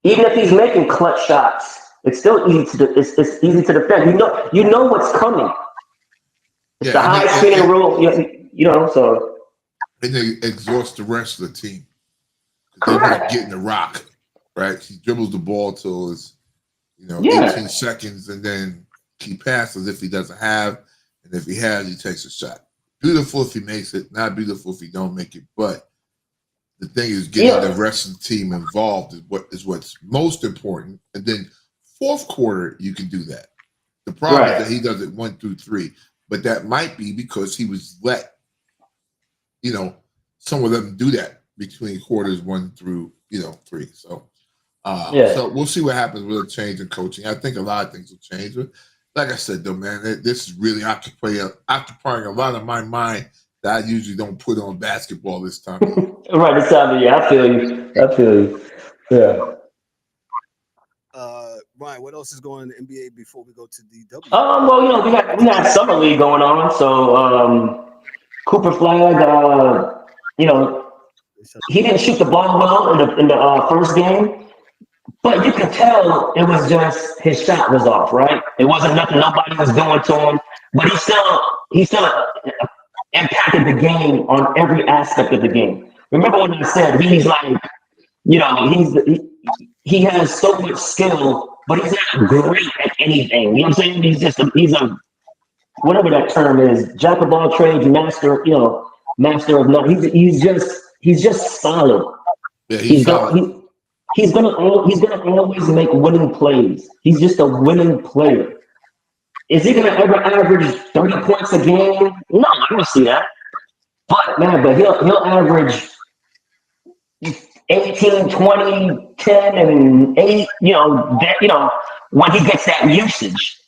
S4: Even if he's making clutch shots, it's still easy to it's easy to defend. You know what's coming. It's the high screening rule, you know. So
S3: and they exhaust the rest of the team. They're not getting the rock, right? He dribbles the ball till it's 18 seconds, and then he passes if he doesn't have, and if he has, he takes a shot. Beautiful if he makes it, not beautiful if he don't make it. But the thing is, getting the rest of the team involved is what's most important. And then fourth quarter, you can do that. The problem is that he does it 1 through 3, but that might be because he was let, some of them do that between quarters 1 through 3. So, so we'll see what happens with a change in coaching. I think a lot of things will change. But like I said, though, man, this is really occupying a lot of my mind that I usually don't put on basketball this time.
S4: Right, this time of year. I feel you. Yeah.
S2: Ryan, what else is going on in the NBA before we go to the W?
S4: Well, we had summer league going on. So Cooper Flag, he didn't shoot the ball well in the first game, but you could tell it was just his shot was off, right? It wasn't nothing nobody was doing to him, but he still impacted the game on every aspect of the game. Remember what I said? He's like, he has so much skill, but he's not great at anything. You know what I'm saying? He's a whatever that term is, jack of all trades, master of none. He's just solid.
S3: Yeah, he's solid.
S4: He's gonna always make winning plays. He's just a winning player. Is he gonna ever average 30 points a game? No, I don't see that. But he'll average 18, 20, 10, and 8, when he gets that usage.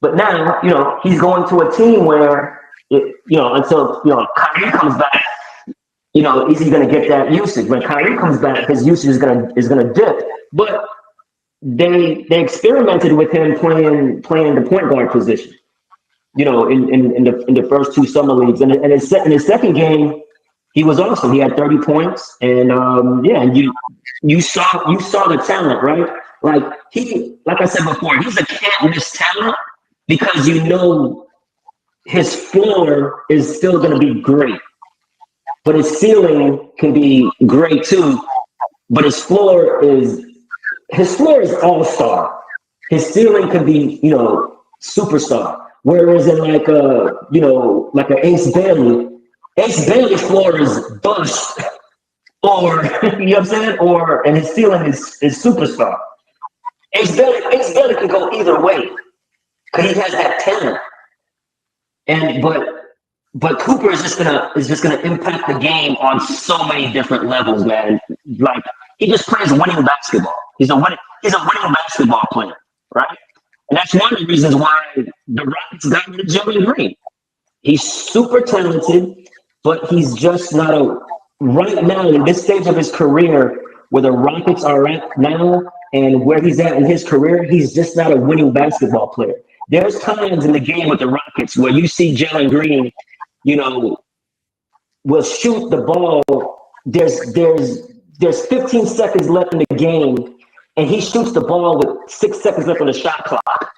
S4: But now, he's going to a team where, until, Kyrie comes back, is he going to get that usage? When Kyrie comes back, his usage is gonna dip. But they experimented with him playing the point guard position, in the first 2 summer leagues. And in his second game, he was awesome. He had 30 points, and and you saw the talent, right? Like I said before, he's a can't miss talent because his floor is still going to be great, but his ceiling can be great too. But his floor is all-star. His ceiling can be superstar. Whereas in like an Ace Bailey's floor is bust, or you know what I'm saying, and his ceiling is superstar. Ace Bailey can go either way because he has that talent. But Cooper is just gonna impact the game on so many different levels, man. Like he just plays winning basketball. He's a winning basketball player, right? And that's one of the reasons why the Rockets got rid of Jalen Green. He's super talented, but he's just not right now in this stage of his career where the Rockets are at now and where he's at in his career, he's just not a winning basketball player. There's times in the game with the Rockets where you see Jalen Green, will shoot the ball. There's 15 seconds left in the game, and he shoots the ball with 6 seconds left on the shot clock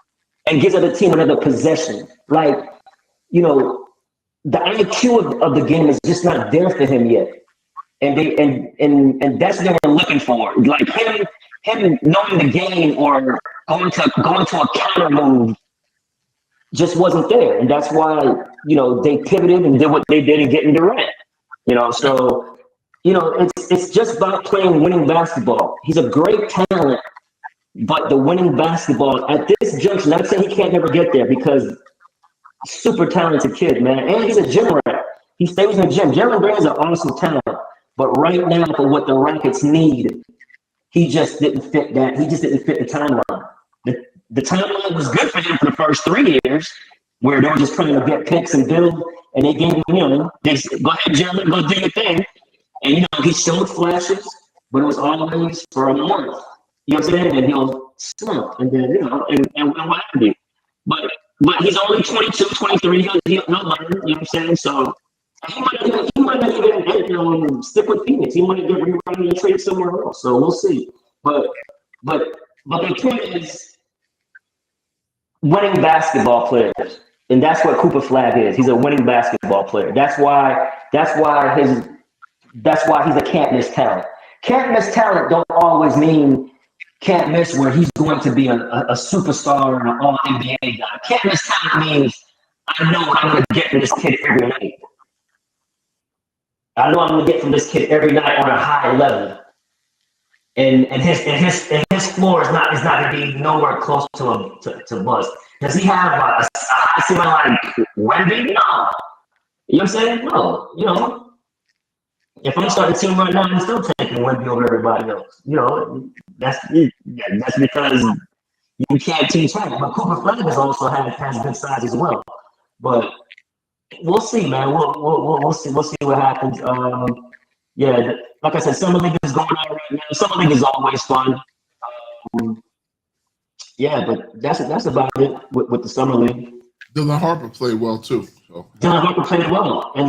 S4: and gives the team another possession. Like, the IQ of the game is just not there for him yet. And that's what we're looking for. Like him knowing the game or going to a counter move just wasn't there. And that's why, they pivoted and did what they did in getting Durant. So it's just about playing winning basketball. He's a great talent, but the winning basketball at this junction, not saying he can't never get there because super talented kid, man. And he's a gym rat. He stays in the gym. Jalen Green is an awesome talent. But right now, for what the Rockets need, he just didn't fit that. He just didn't fit the timeline. The timeline was good for him for the first 3 years, where they were just trying to get picks and build. And they gave him, they said, go ahead, Jalen, go do your thing. And, he showed flashes. but it was always for a month. You know what I'm saying? And he'll slump, and then, and what have you. But he's only 22, 23. He'll learn, you know what I'm saying? So he might not even stick with Phoenix. He might get rewriting and trade somewhere else. So we'll see. But the point is winning basketball players. And that's what Cooper Flag is. He's a winning basketball player. That's why he's a can't miss talent. Can't miss talent don't always mean can't miss where he's going to be a superstar and an all NBA guy. Can't miss talent means I know what I'm going to get from this kid every night. I know I'm going to get from this kid every night on a high level. And his floor is not going to be nowhere close to bust. Does he have a high ceiling like Wemby? No. You know what I'm saying? No. If I'm starting a team right now, I'm still taking Wemby over everybody else. That's because you can't teach him. But Cooper Flanders also has good size as well. But we'll see, man. We'll see what happens. Like I said, Summer League is going on right now. Summer League is always fun. But that's about it with the Summer League.
S3: Dylan Harper played well too. So.
S4: Dylan Harper played well, and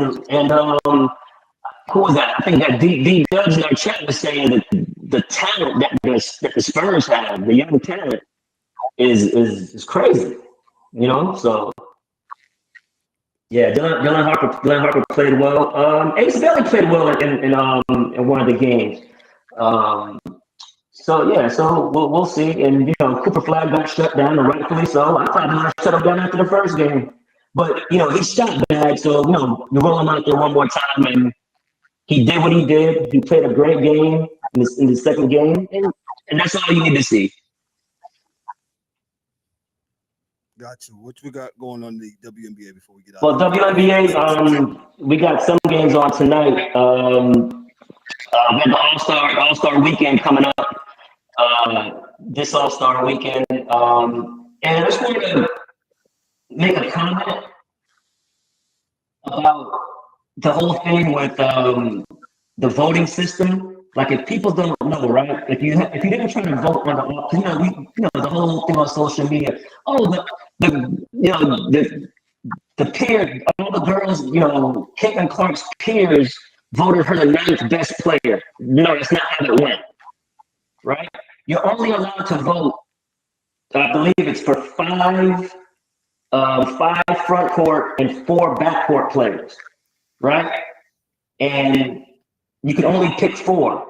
S4: who was that? I think that D Dubs in our chat was saying that the talent that the Spurs have, the young talent, is crazy. So. Yeah, Dylan Harper played well. Ace Bailey played well in one of the games. So we'll see. And Cooper Flag got shut down, and rightfully so. I thought he would shut him down after the first game, but he shot bad. So you roll him out there one more time, and he did what he did. He played a great game in the second game, and that's all you need to see.
S2: Got you. What we got going on the WNBA before we get out?
S4: Well, WNBA, we got some games on tonight. We have the All-Star weekend coming up. This All-Star weekend, and I just wanted to make a comment about the whole thing with the voting system. Like, if people don't know, right? If you didn't try to vote on the whole thing on social media. Oh, the peer, all the girls, Caitlin Clark's peers voted her the 9th best player. No, that's not how it went, right? You're only allowed to vote. I believe it's for five front court and 4 back court players, right? And you can only pick 4.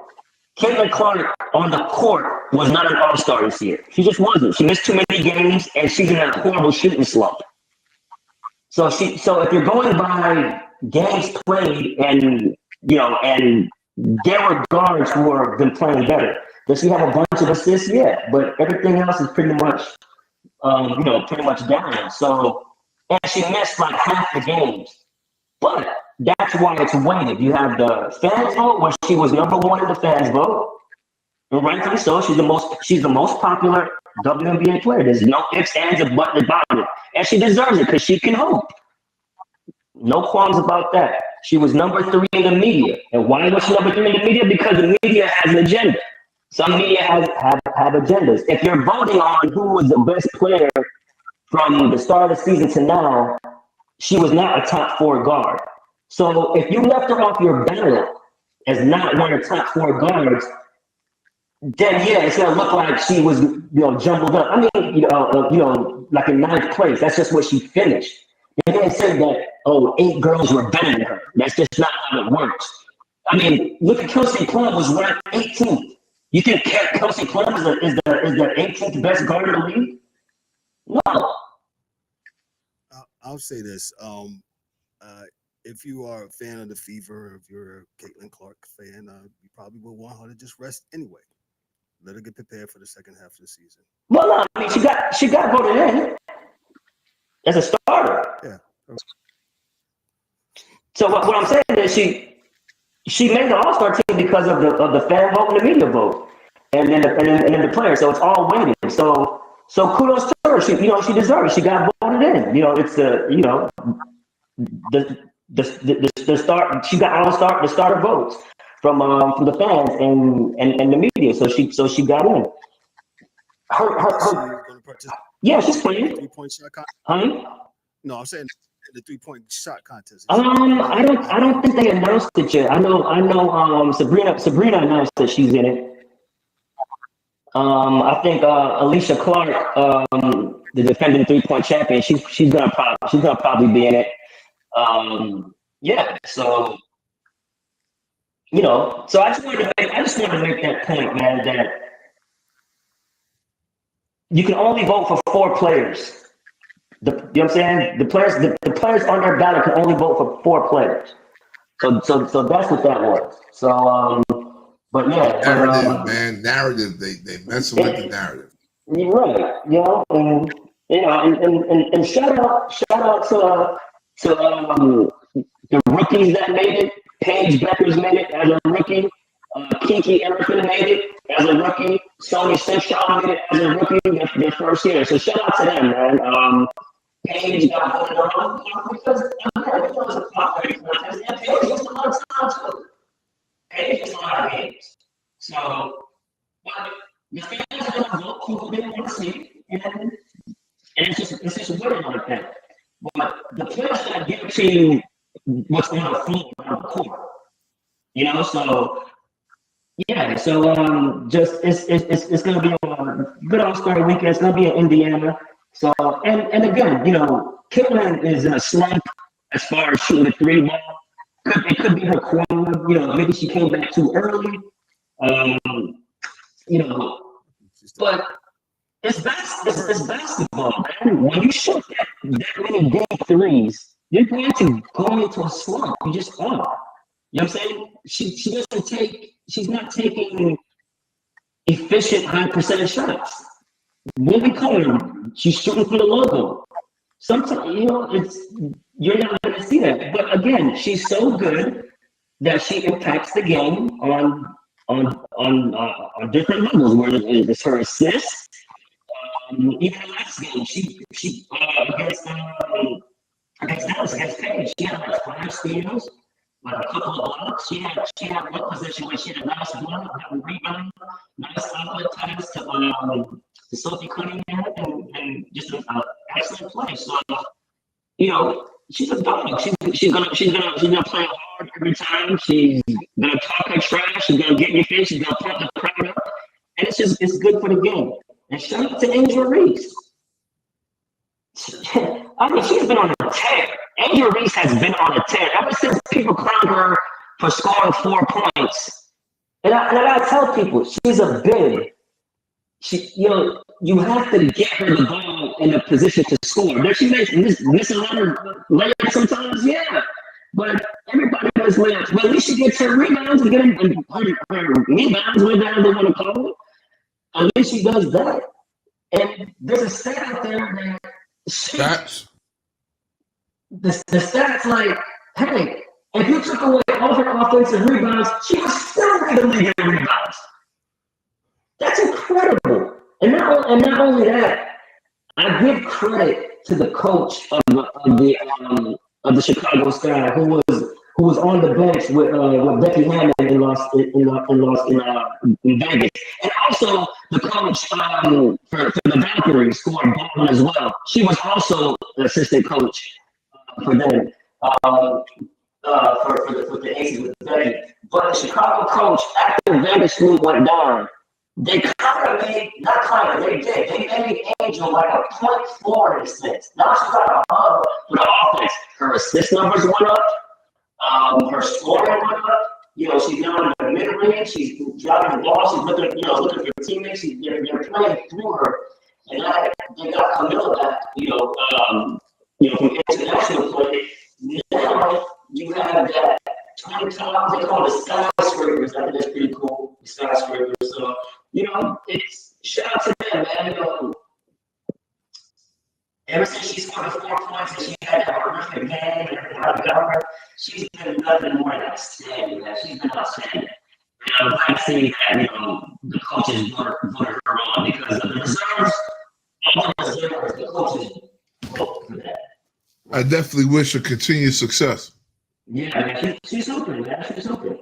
S4: Caitlin Clark on the court was not an all-star this year. She just wasn't. She missed too many games, and she's in a horrible shooting slump. So if you're going by games played, and there were guards who have been playing better. Does she have a bunch of assists? Yeah, but everything else is pretty much down. So, and she missed like half the games. But that's why it's weighted. You have the fans vote, where she was number 1 in the fans vote, and rightfully so. She's the most popular WNBA player. There's no ifs, ands, or buts about it, and she deserves it because she can hoop. No qualms about that. She was number 3 in the media, and why was she number 3 in the media? Because the media has an agenda. Some media have agendas. If you're voting on who was the best player from the start of the season to now, she was not a top 4 guard. So if you left her off your ballot as not one of the top 4 guards, then yeah, it's gonna look like she was jumbled up. I mean, like in 9th place. That's just what she finished. They didn't say that 8 girls were better than her. That's just not how it works. I mean, look at Kelsey Plum was ranked 18th. You think Kelsey Plum is the 18th best guard in the league? No.
S2: I'll say this. If you are a fan of the Fever, if you're a Caitlin Clark fan, you probably will want her to just rest anyway. Let her get prepared for the second half of the season.
S4: Well, no, I mean, she got voted in as a starter.
S2: Yeah.
S4: So what I'm saying is she made the All-Star team because of the fan vote and the media vote, and then the players. So it's all weighted. So kudos to her. She deserves it. She got voted in. It's the start. She got the starter votes. from the fans and the media. So she got in. Yeah, she's playing.
S2: 3-point shot contest.
S4: Honey?
S2: No, I'm saying the 3-point shot contest.
S4: I don't think they announced it yet. I know Sabrina announced that she's in it. I think Alicia Clark, the defending 3-point champion, she's gonna probably be in it. Yeah, so so I just wanted to make that point, man, that you can only vote for 4 players. You know what I'm saying? The players on their ballot can only vote for 4 players. So that's what that was. So but yeah,
S3: narrative, man, narrative. They messing with the narrative.
S4: You're right, and shout out to the rookies that made it. Paige Beckers made it as a rookie. Kiki Erickson made it as a rookie. Sony Simpson made it as a rookie their first year. So shout out to them, man. Paige got voted on because it was a top-rated contest, and Paige was a lot of time too. Paige was a lot of games. So, but the fans are going to vote who they want to see, and it's just winning like that. But the players that give to you what's on the floor, on the court, So yeah, so just it's going to be a good All-Star weekend. It's going to be in Indiana. So and again, Caitlin is in a slump as far as shooting the 3 ball. It could be her quad. Maybe she came back too early. But it's basketball, man. When you shoot that many deep threes, you're going to go into a slump. You just are. You know what I'm saying? She's not taking efficient, high percentage shots. When we call her, she's shooting for the logo. Sometimes, you're not going to see that. But again, she's so good that she impacts the game on different levels. Where it's her assists. Even the last game, she against Dallas, against Paige, she had like 5 steals, like a couple of blocks. She had one position where she had a nice block, had a rebound, nice outlet pass to Sophie Cunningham, and just an excellent play. So she's a dog. She's gonna play hard every time. She's gonna talk her trash. She's gonna get in your face. She's gonna pump the crowd up, and it's good for the game. And shout out to Angel Reese. I mean, she's been on a tear. Angel Reese has been on a tear ever since people clowned her for scoring 4 points. And I gotta tell people, she's a big. You have to get her the ball in a position to score. Does she miss a lot of layups sometimes? Yeah. But everybody does layups. But at least she gets her rebounds and her rebounds, whatever they want to call it. At least she does that. And there's a stat out there that
S3: stats.
S4: The stats like, hey, if you took away all her offensive rebounds, she would still lead the league in rebounds. That's incredible. And not only that, I give credit to the coach of the Chicago Sky who was on the bench with Becky Hammond in Vegas, and also the coach for the Valkyries who are Boston as well. She was also an assistant coach for them for the Aces with Becky. But the Chicago coach, after Vegas move went down, they they did. They made Angel like a point forward in a sense. Now she's like a hub for the offense. Her assist numbers went up. Her scoring went up. She's down in the mid-range. She's driving the ball. She's looking for her teammates. They're playing through her. And they got Camilla back, from international play. Now you have that 20 times. They call it skyscrapers. I think that's pretty cool. The skyscrapers. So, it's shout out to them, man. Ever since she scored the 4 points and she had that horrific game and she's been nothing more than outstanding, man. She's been outstanding. And I'm glad to see that, the coaches voted her on because of the reserves, the coaches vote for that.
S3: I definitely wish her continued success.
S4: Yeah, man, she's open, man. She's open.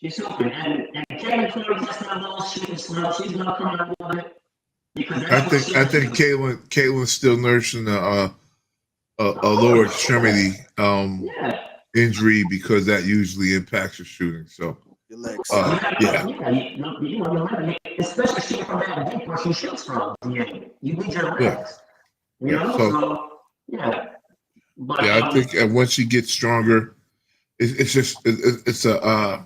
S4: She's super. And Kevin Clark just a little shooting slow. She's gonna come out with it because
S3: I think Caitlin's still nursing a lower extremity injury because that usually impacts your shooting. So
S2: Your legs.
S4: especially shooting from that deep where she shoots from. You need your legs. But,
S3: I think once she gets stronger, it's a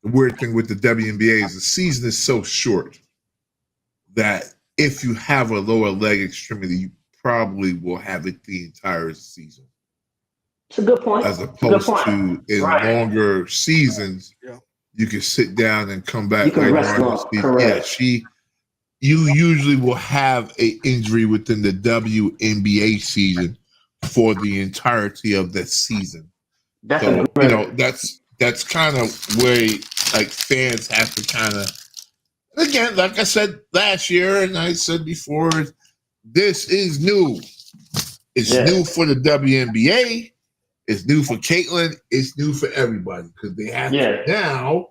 S3: weird thing with the WNBA is the season is so short that if you have a lower leg extremity, you probably will have it the entire season.
S4: It's a good point.
S3: As opposed to in longer seasons, you can sit down and come back.
S4: You can rest long. Correct.
S3: Yeah, you usually will have an injury within the WNBA season for the entirety of that season. That's kind of where like fans have to kind of. Again, like I said last year, and I said before, this is new. It's new for the WNBA. It's new for Caitlin. It's new for everybody because they have to now.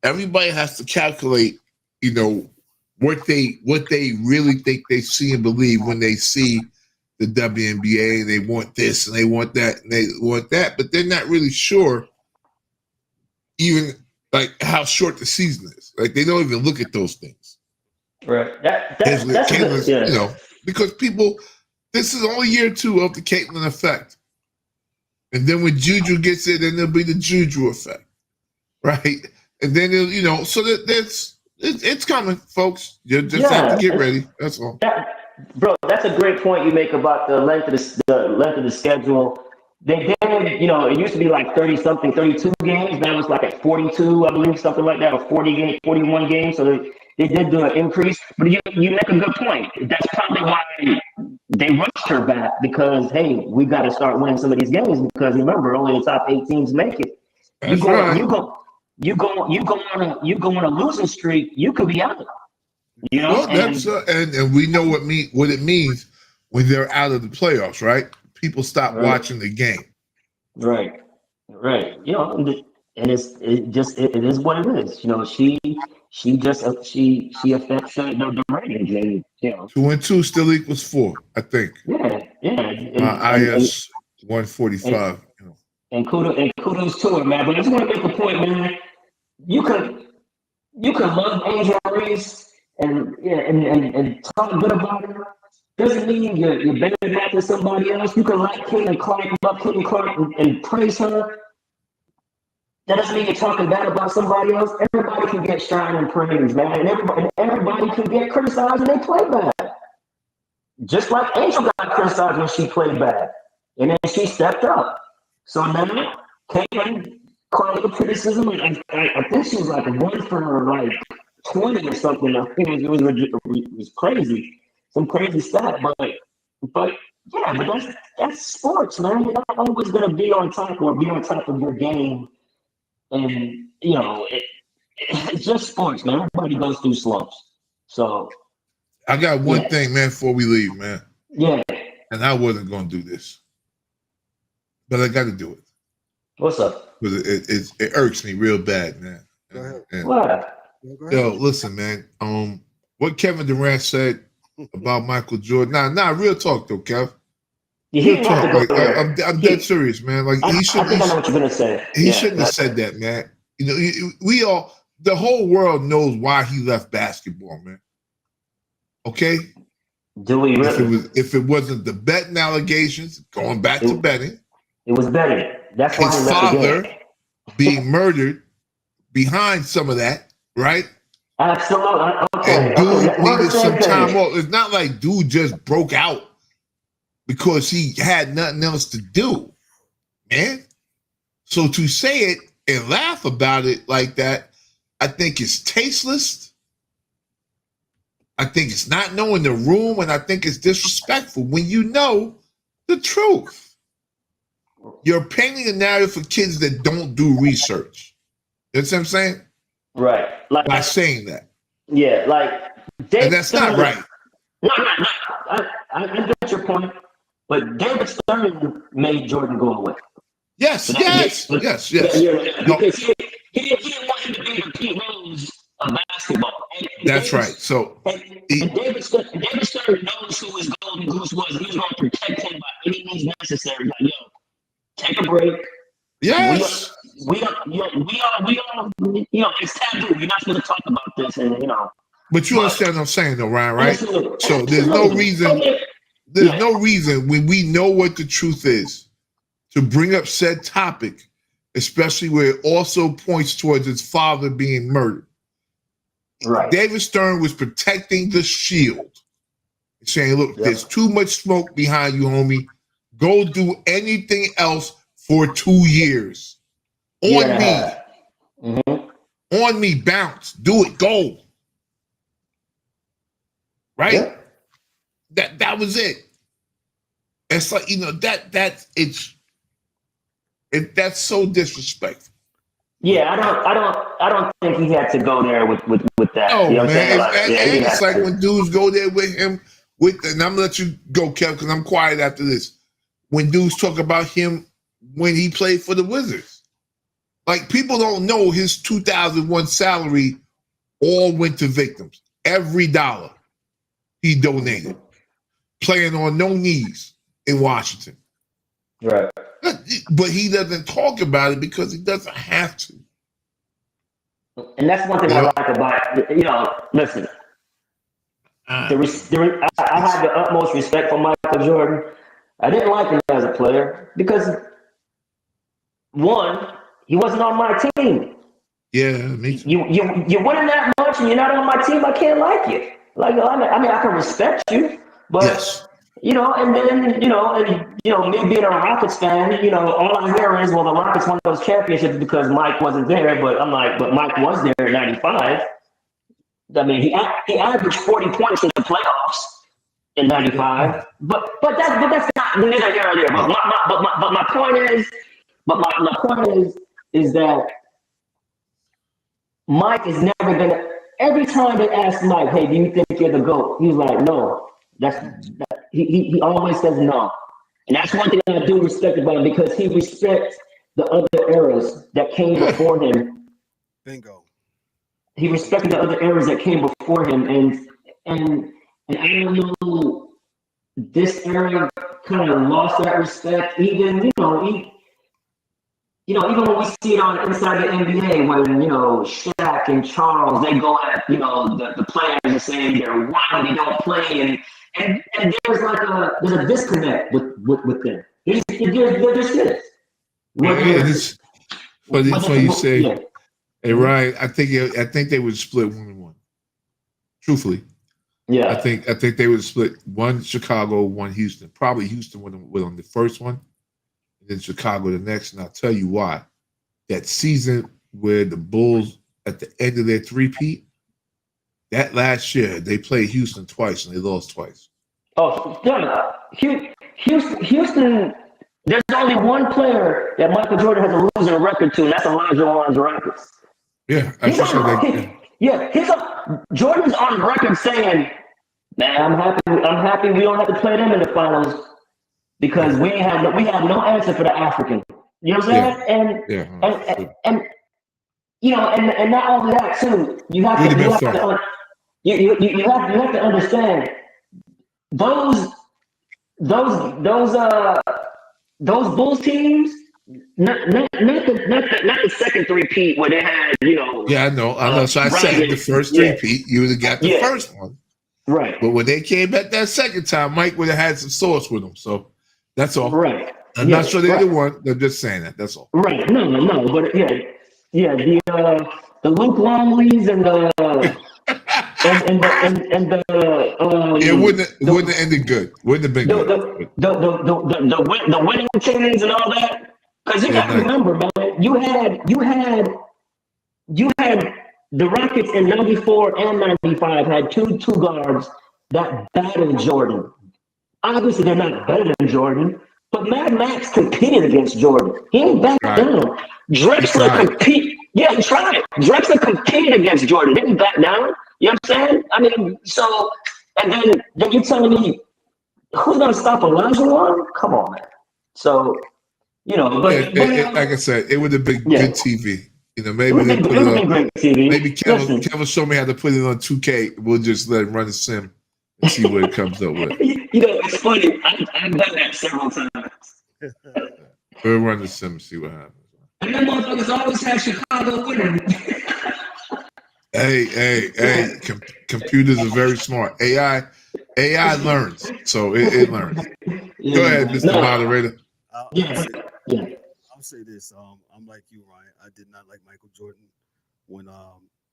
S3: Everybody has to calculate, what they really think they see and believe when they see the WNBA. They want this and they want that and they want that, but they're not really sure even like how short the season is. Like they don't even look at those things.
S4: Right. That's
S3: because people, this is only year 2 of the Caitlin effect. And then when Juju gets it, then there'll be the Juju effect. Right? And then so it's coming, folks. You just have to get ready. That's all.
S4: Bro, that's a great point you make about the length of the schedule. They did, it used to be like 30-something, 32 games. Now it's like at 42, I believe, something like that, or 40 games, 41 games. So they did do an increase. But you make a good point. That's probably why they rushed her back because, hey, we got to start winning some of these games because remember, only the top 8 teams make it. You go on a losing streak, you could be out.
S3: Well, and we know what it means when they're out of the playoffs, right? People stop watching the game.
S4: Right. And it is what it is. She affects the ratings. And
S3: 2 and 2 still equals 4, I think.
S4: Yeah.
S3: IS 145.
S4: And kudos to her, man. But I just want to make a point, man. You could love Angel Reese and talk good about her. Doesn't mean you're better than somebody else. You can like Caitlin Clark, love Caitlin Clark, and praise her. That doesn't mean you're talking bad about somebody else. Everybody can get shine and praise, man. And everybody can get criticized when they play bad. Just like Angel got criticized when she played bad. And then she stepped up. So now, Caitlin called the criticism. I think she was like 1 for like 20 or something. I think it was crazy. Some crazy stat, but that's sports, man. You're not always gonna be on top of your game, and it's just sports, man. Everybody goes through slumps. So
S3: I got one thing, man, before we leave, man.
S4: Yeah.
S3: And I wasn't gonna do this, but I got to do it.
S4: What's up?
S3: Because it irks me real bad, man.
S2: Go ahead.
S4: What?
S3: Yo, listen, man. What Kevin Durant said about Michael Jordan. Nah, real talk though, Kev. Real talk. Like, I'm dead serious, man. Like he shouldn't.
S4: I know what you're gonna say.
S3: He shouldn't have said that, man. The whole world knows why he left basketball, man. Okay.
S4: Do we really?
S3: If it wasn't the betting allegations, going back to betting,
S4: it was betting. That's why
S3: his father being murdered behind some of that, right?
S4: Absolutely. Okay.
S3: And dude needed some time off. It's not like dude just broke out because he had nothing else to do, man. So to say it and laugh about it like that, I think it's tasteless. I think it's not knowing the room, and I think it's disrespectful when you know the truth. You're painting a narrative for kids that don't do research. You know what I'm saying?
S4: Right. Like
S3: by saying that.
S4: Yeah, like
S3: and that's not right.
S4: No. I get your point. But David Stern made Jordan go away.
S3: Yes.
S4: Yeah, because he didn't
S3: That's right. So
S4: and David Stern knows who his golden goose was. He was going to protect him by any means necessary. Like, yo, take a break.
S3: yes,
S4: We are, it's taboo. You're not supposed to talk about this, and
S3: but you understand what I'm saying, though, Ryan, right?
S4: Absolutely.
S3: So there's no reason. There's no reason when we know what the truth is to bring up said topic, especially where it also points towards his father being murdered.
S4: Right.
S3: David Stern was protecting the shield, saying, look, there's too much smoke behind you, homie. Go do anything else for 2 years. On me. On me, bounce. Do it, go. Right? Yeah. That was it. It's like, that's so disrespectful.
S4: Yeah, I don't think he had to go there with that.
S3: Oh,
S4: you know
S3: man,
S4: it's
S3: like when dudes go there with him and I'm gonna let you go, Kev, because I'm quiet after this. When dudes talk about him when he played for the Wizards, like people don't know his 2001 salary all went to victims. Every dollar he donated, playing on no knees in Washington.
S4: Right.
S3: But he doesn't talk about it because he doesn't have to.
S4: And that's one thing I like about, listen, I have the utmost respect for Michael Jordan. I didn't like him as a player because, one, he wasn't on my team.
S3: Yeah, me too.
S4: You're winning that much and you're not on my team, I can't like you. Like, I mean, I can respect you, but... Yes. And then, me being a Rockets fan, all I hear is, well, the Rockets won those championships because Mike wasn't there. But I'm like, but Mike was there in '95. I mean, he averaged 40 points in the playoffs in '95. But that's not neither here nor there. But my point is that Mike is never gonna. Every time they ask Mike, hey, do you think you're the GOAT? He's like, no. He always says no. And that's one thing I do respect about him because he respects the other eras that came before him.
S2: Bingo.
S4: He respected the other eras that came before him. And I don't know, this era kind of lost that respect. Even, even when we see it on inside the NBA, when, Shaq and Charles, they go at, the players and saying they're wild, they don't play, and there's like a disconnect with them. There's this.
S3: But it's what you say. Hey, Ryan, I think they would split 1-1. Truthfully.
S4: Yeah.
S3: I think they would split one Chicago, one Houston. Probably Houston would on the first one, and then Chicago the next. And I'll tell you why. That season where the Bulls at the end of their three-peat, that last year they played Houston twice and they lost twice.
S4: Oh, yeah. Houston. There's only one player that Michael Jordan has a losing record to, and that's Olajuwon's Rockets.
S3: Yeah,
S4: Jordan's on record saying, "Man, I'm happy we don't have to play them in the finals because we have no answer for the African." You know what I'm saying? And not only that too, you have to understand those Bulls teams. Not the second three-peat where they had,
S3: Yeah, I know. So I said the first three-peat, you would have got the first one.
S4: Right.
S3: But when they came back that second time, Mike would have had some sauce with him. So that's all.
S4: Right.
S3: I'm not sure they're the one. They're just saying that. That's all.
S4: Right. No. But the Luke Longleys and the
S3: it wouldn't have ended good. Wouldn't have been good.
S4: The winning chains and all that. Because you got to remember, man, you had the Rockets in '94 and '95 had two guards that battled Jordan. Obviously, they're not better than Jordan, but Mad Max competed against Jordan. He ain't back down. Drexler compete. Yeah, he tried. Drexler competed against Jordan. Didn't back down. You know what I'm saying? I mean, so, and then you're telling me who's going to stop Olajuwon? Come on, man. So,
S3: but like I said, it would have been good TV. maybe they put it on.
S4: Great TV.
S3: Maybe Kevin showed me how to put it on 2K. We'll just let him run a sim and see what it comes up with.
S4: It's funny. I've done that several times.
S3: We'll run the sim and see what happens.
S5: And them motherfuckers always have Chicago winning.
S3: Hey. Computers are very smart. AI learns, so it learns. Go ahead, Mr. Moderator.
S2: I'll say this. I'm like you, Ryan. I did not like Michael Jordan when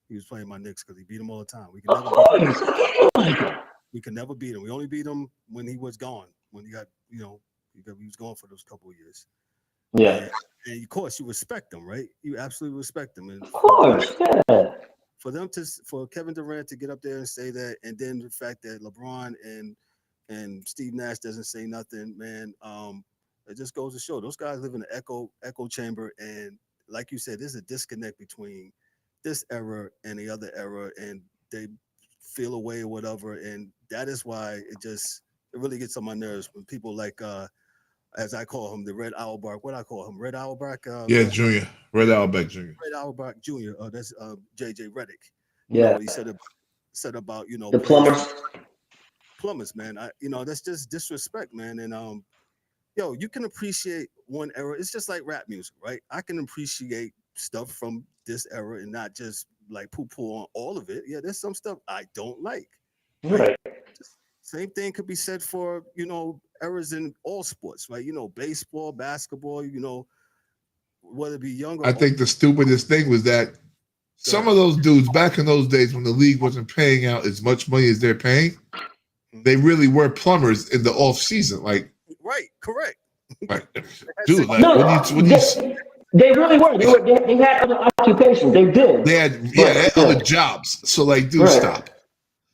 S2: he was playing my Knicks because he beat him all the time. We could never beat him. We only beat him when he was gone. When he got, he was gone for those couple of years.
S4: Yeah.
S2: And of course, you respect him, right? You absolutely respect him. And
S4: of course, yeah.
S2: For Kevin Durant to get up there and say that, and then the fact that LeBron and Steve Nash doesn't say nothing, man. It just goes to show those guys live in an echo chamber, and like you said, there's a disconnect between this era and the other era, and they feel away or whatever, and that is why it really gets on my nerves when people like, as I call him, the Red Auerbach. What I call him, Red Auerbach.
S3: Junior, Red Auerbach Jr.
S2: Red Auerbach Jr. That's JJ Redick.
S4: Yeah,
S2: what he said about
S4: the
S2: plumbers, man. That's just disrespect, man, and you can appreciate one era. It's just like rap music, right? I can appreciate stuff from this era and not just like poo-poo on all of it. Yeah, there's some stuff I don't like.
S4: Right.
S2: Same thing could be said for, eras in all sports, right? Baseball, basketball, whether it be younger.
S3: I think the stupidest thing was that some of those dudes back in those days when the league wasn't paying out as much money as they're paying, they really were plumbers in the off season. Like,
S2: right, correct.
S3: Like, dude, like when you
S4: they really were. They had other occupations. They did.
S3: They had other jobs. So like, dude, stop.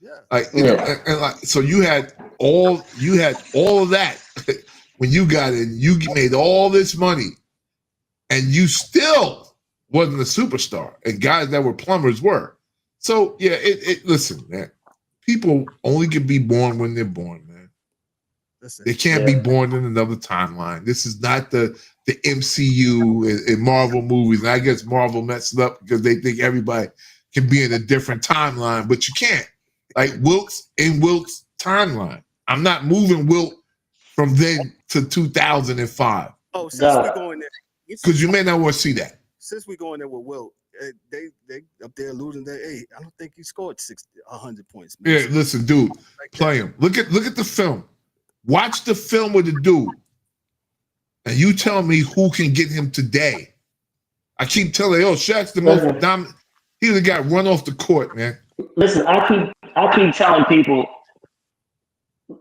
S2: Yeah.
S3: Like, and like, so you had all of that when you got in. You made all this money, and you still wasn't a superstar. And guys that were plumbers were. So yeah, listen, man. People only can be born when they're born, man. They can't be born in another timeline. This is not the MCU and Marvel movies. And I guess Marvel messed it up because they think everybody can be in a different timeline, but you can't. Like Wilt's timeline. I'm not moving Wilt from then to 2005.
S2: Oh, since we're going there,
S3: because you may not want to see that.
S2: Since we're going there with Wilt, they up there losing their I don't think he scored 100 points. Man.
S3: Yeah, listen, dude, play him. Look at the film. Watch the film with the dude, and you tell me who can get him today. I keep telling you, Shaq's the most dominant. He the guy run off the court, man.
S4: Listen, I keep telling people,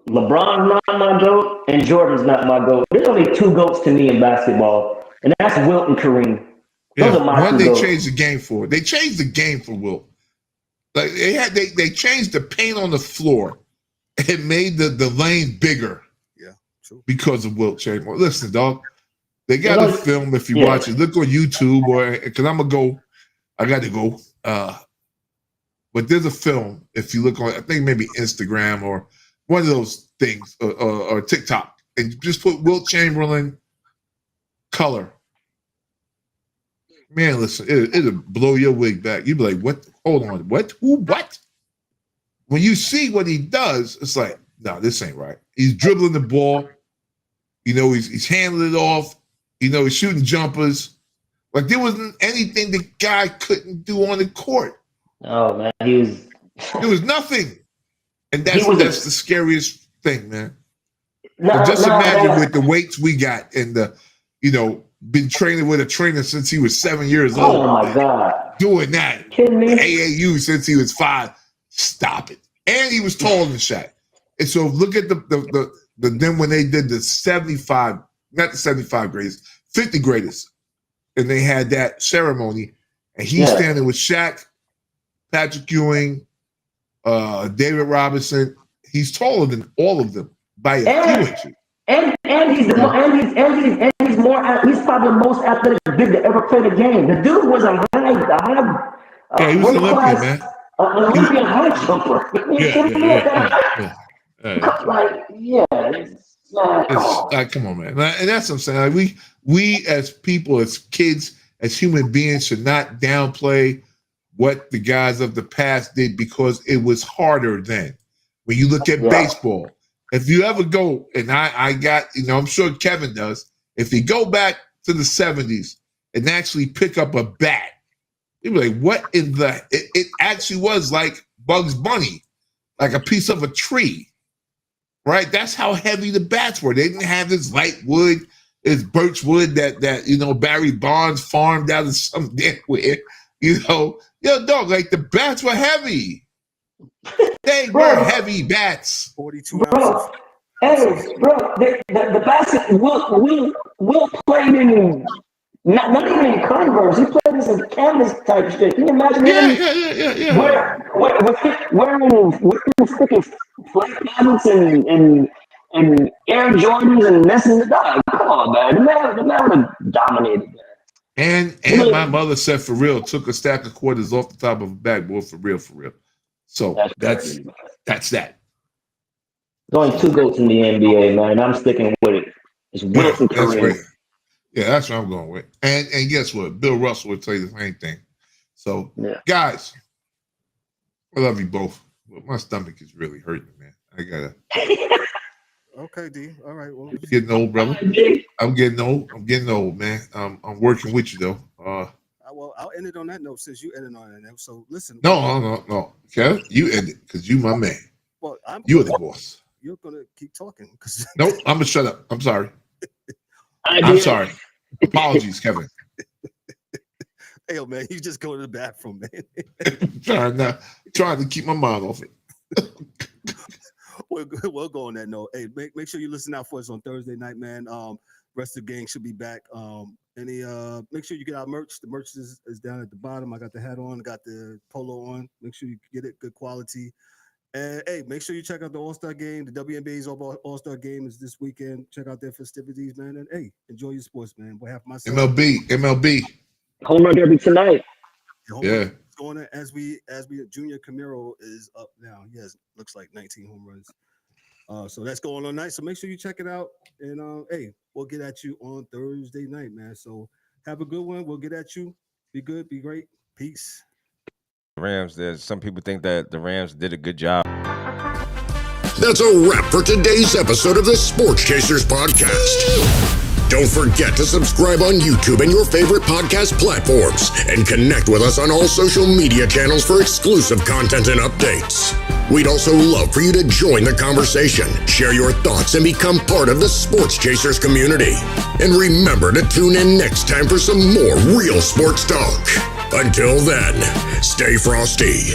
S4: LeBron's not my GOAT and Jordan's not my GOAT. There's only two GOATs to me in basketball, and that's Wilt and Kareem. Those are my two GOATs.
S3: Changed the game for. They changed the game for Wilt. Like they changed the paint on the floor. It made the lane bigger.
S2: Yeah, true. Because
S3: of Wilt Chamberlain. Listen, dog. They got a film if you watch it. Look on YouTube or because I got to go. But there's a film if you look on, I think maybe Instagram or one of those things or TikTok, and just put Wilt Chamberlain color. Man, listen, it'll blow your wig back. You'd be like, what? Hold on. What? Who? What? When you see what he does, it's like, no, this ain't right. He's dribbling the ball. He's handling it off. He's shooting jumpers. Like there wasn't anything the guy couldn't do on the court.
S4: Oh man,
S3: There was nothing, and that's the scariest thing, man. Imagine with the weights we got and been training with a trainer since he was 7 years old.
S4: Oh my God,
S3: doing that.
S4: Kidding me?
S3: AAU since he was 5. Stop it. And he was taller than Shaq. And so look at the then when they did the 75, not the 75 greatest, 50 greatest, and they had that ceremony, and he's standing with Shaq, Patrick Ewing, David Robinson. He's taller than all of them by a few inches.
S4: And he's probably the most athletic big to ever play the game. The dude was a high
S3: he was an Olympian, man.
S4: An Olympian high jumper.
S3: Come on, man. And that's what I'm saying. Like we as people, as kids, as human beings should not downplay what the guys of the past did because it was harder then. When you look at baseball, if you ever go, and I got, I'm sure Kevin does, if you go back to the 70s and actually pick up a bat, you'd be like, what in the, it actually was like Bugs Bunny, like a piece of a tree, right? That's how heavy the bats were. They didn't have this light wood, this birch wood that Barry Bonds farmed out of some damn where, dog, like the bats were heavy. They were heavy bats.
S2: 42 ounces.
S4: Hey, bro, the basket, Will played in, not even in Converse. He played in some canvas type shit. Can you imagine him?
S3: Yeah.
S4: Wearing freaking flat bottoms and Air Jordans and messing the dog. Come on, man. The man would have dominated that.
S3: And my mother said, for real, took a stack of quarters off the top of a backboard, for real. So that's that.
S4: There's only 2 GOATs in the NBA, man. I'm sticking with it. It's Wilson,
S3: that's
S4: Kareem.
S3: great. Yeah, that's what I'm going with. And guess what? Bill Russell would tell you the same thing. So, guys, I love you both. But my stomach is really hurting, man. I gotta.
S2: Okay, D. All right. Well,
S3: I'm getting old, brother. I'm getting old, man. I'm working with you though.
S2: well, I'll end it on that note since you ended on that note. So listen.
S3: No. Kev, you end it because you my man.
S2: Well,
S3: you're the boss.
S2: You're gonna keep talking because.
S3: Nope, I'm gonna shut up. I'm sorry. I'm sorry. Apologies, Kevin.
S2: Hey, man, you just go to the bathroom, man.
S3: trying to keep my mind off it.
S2: We'll go on that note. Hey, make sure you listen out for us on Thursday night, man. Rest of the gang should be back. Make sure you get our merch. The merch is down at the bottom. I got the hat on, got the polo on. Make sure you get it, good quality. And hey, make sure you check out the All-Star game. The WNBA's All-Star game is this weekend. Check out their festivities, man. And hey, enjoy your sports, man. We'll have myself.
S3: MLB.
S4: Home run derby tonight.
S2: Yeah. It's going on as we Junior Camaro is up now. Yes, looks like 19 home runs. So that's going on tonight. So make sure you check it out. And hey, we'll get at you on Thursday night, man. So have a good one. We'll get at you. Be good. Be great. Peace.
S6: Rams, there's some people think that the Rams did a good job.
S1: That's a wrap for today's episode of the Sports Chasers podcast. Don't forget to subscribe on YouTube and your favorite podcast platforms and connect with us on all social media channels for exclusive content and updates. We'd also love for you to join the conversation, share your thoughts, and become part of the Sports Chasers community. And remember to tune in next time for some more real sports talk. Until then, stay frosty.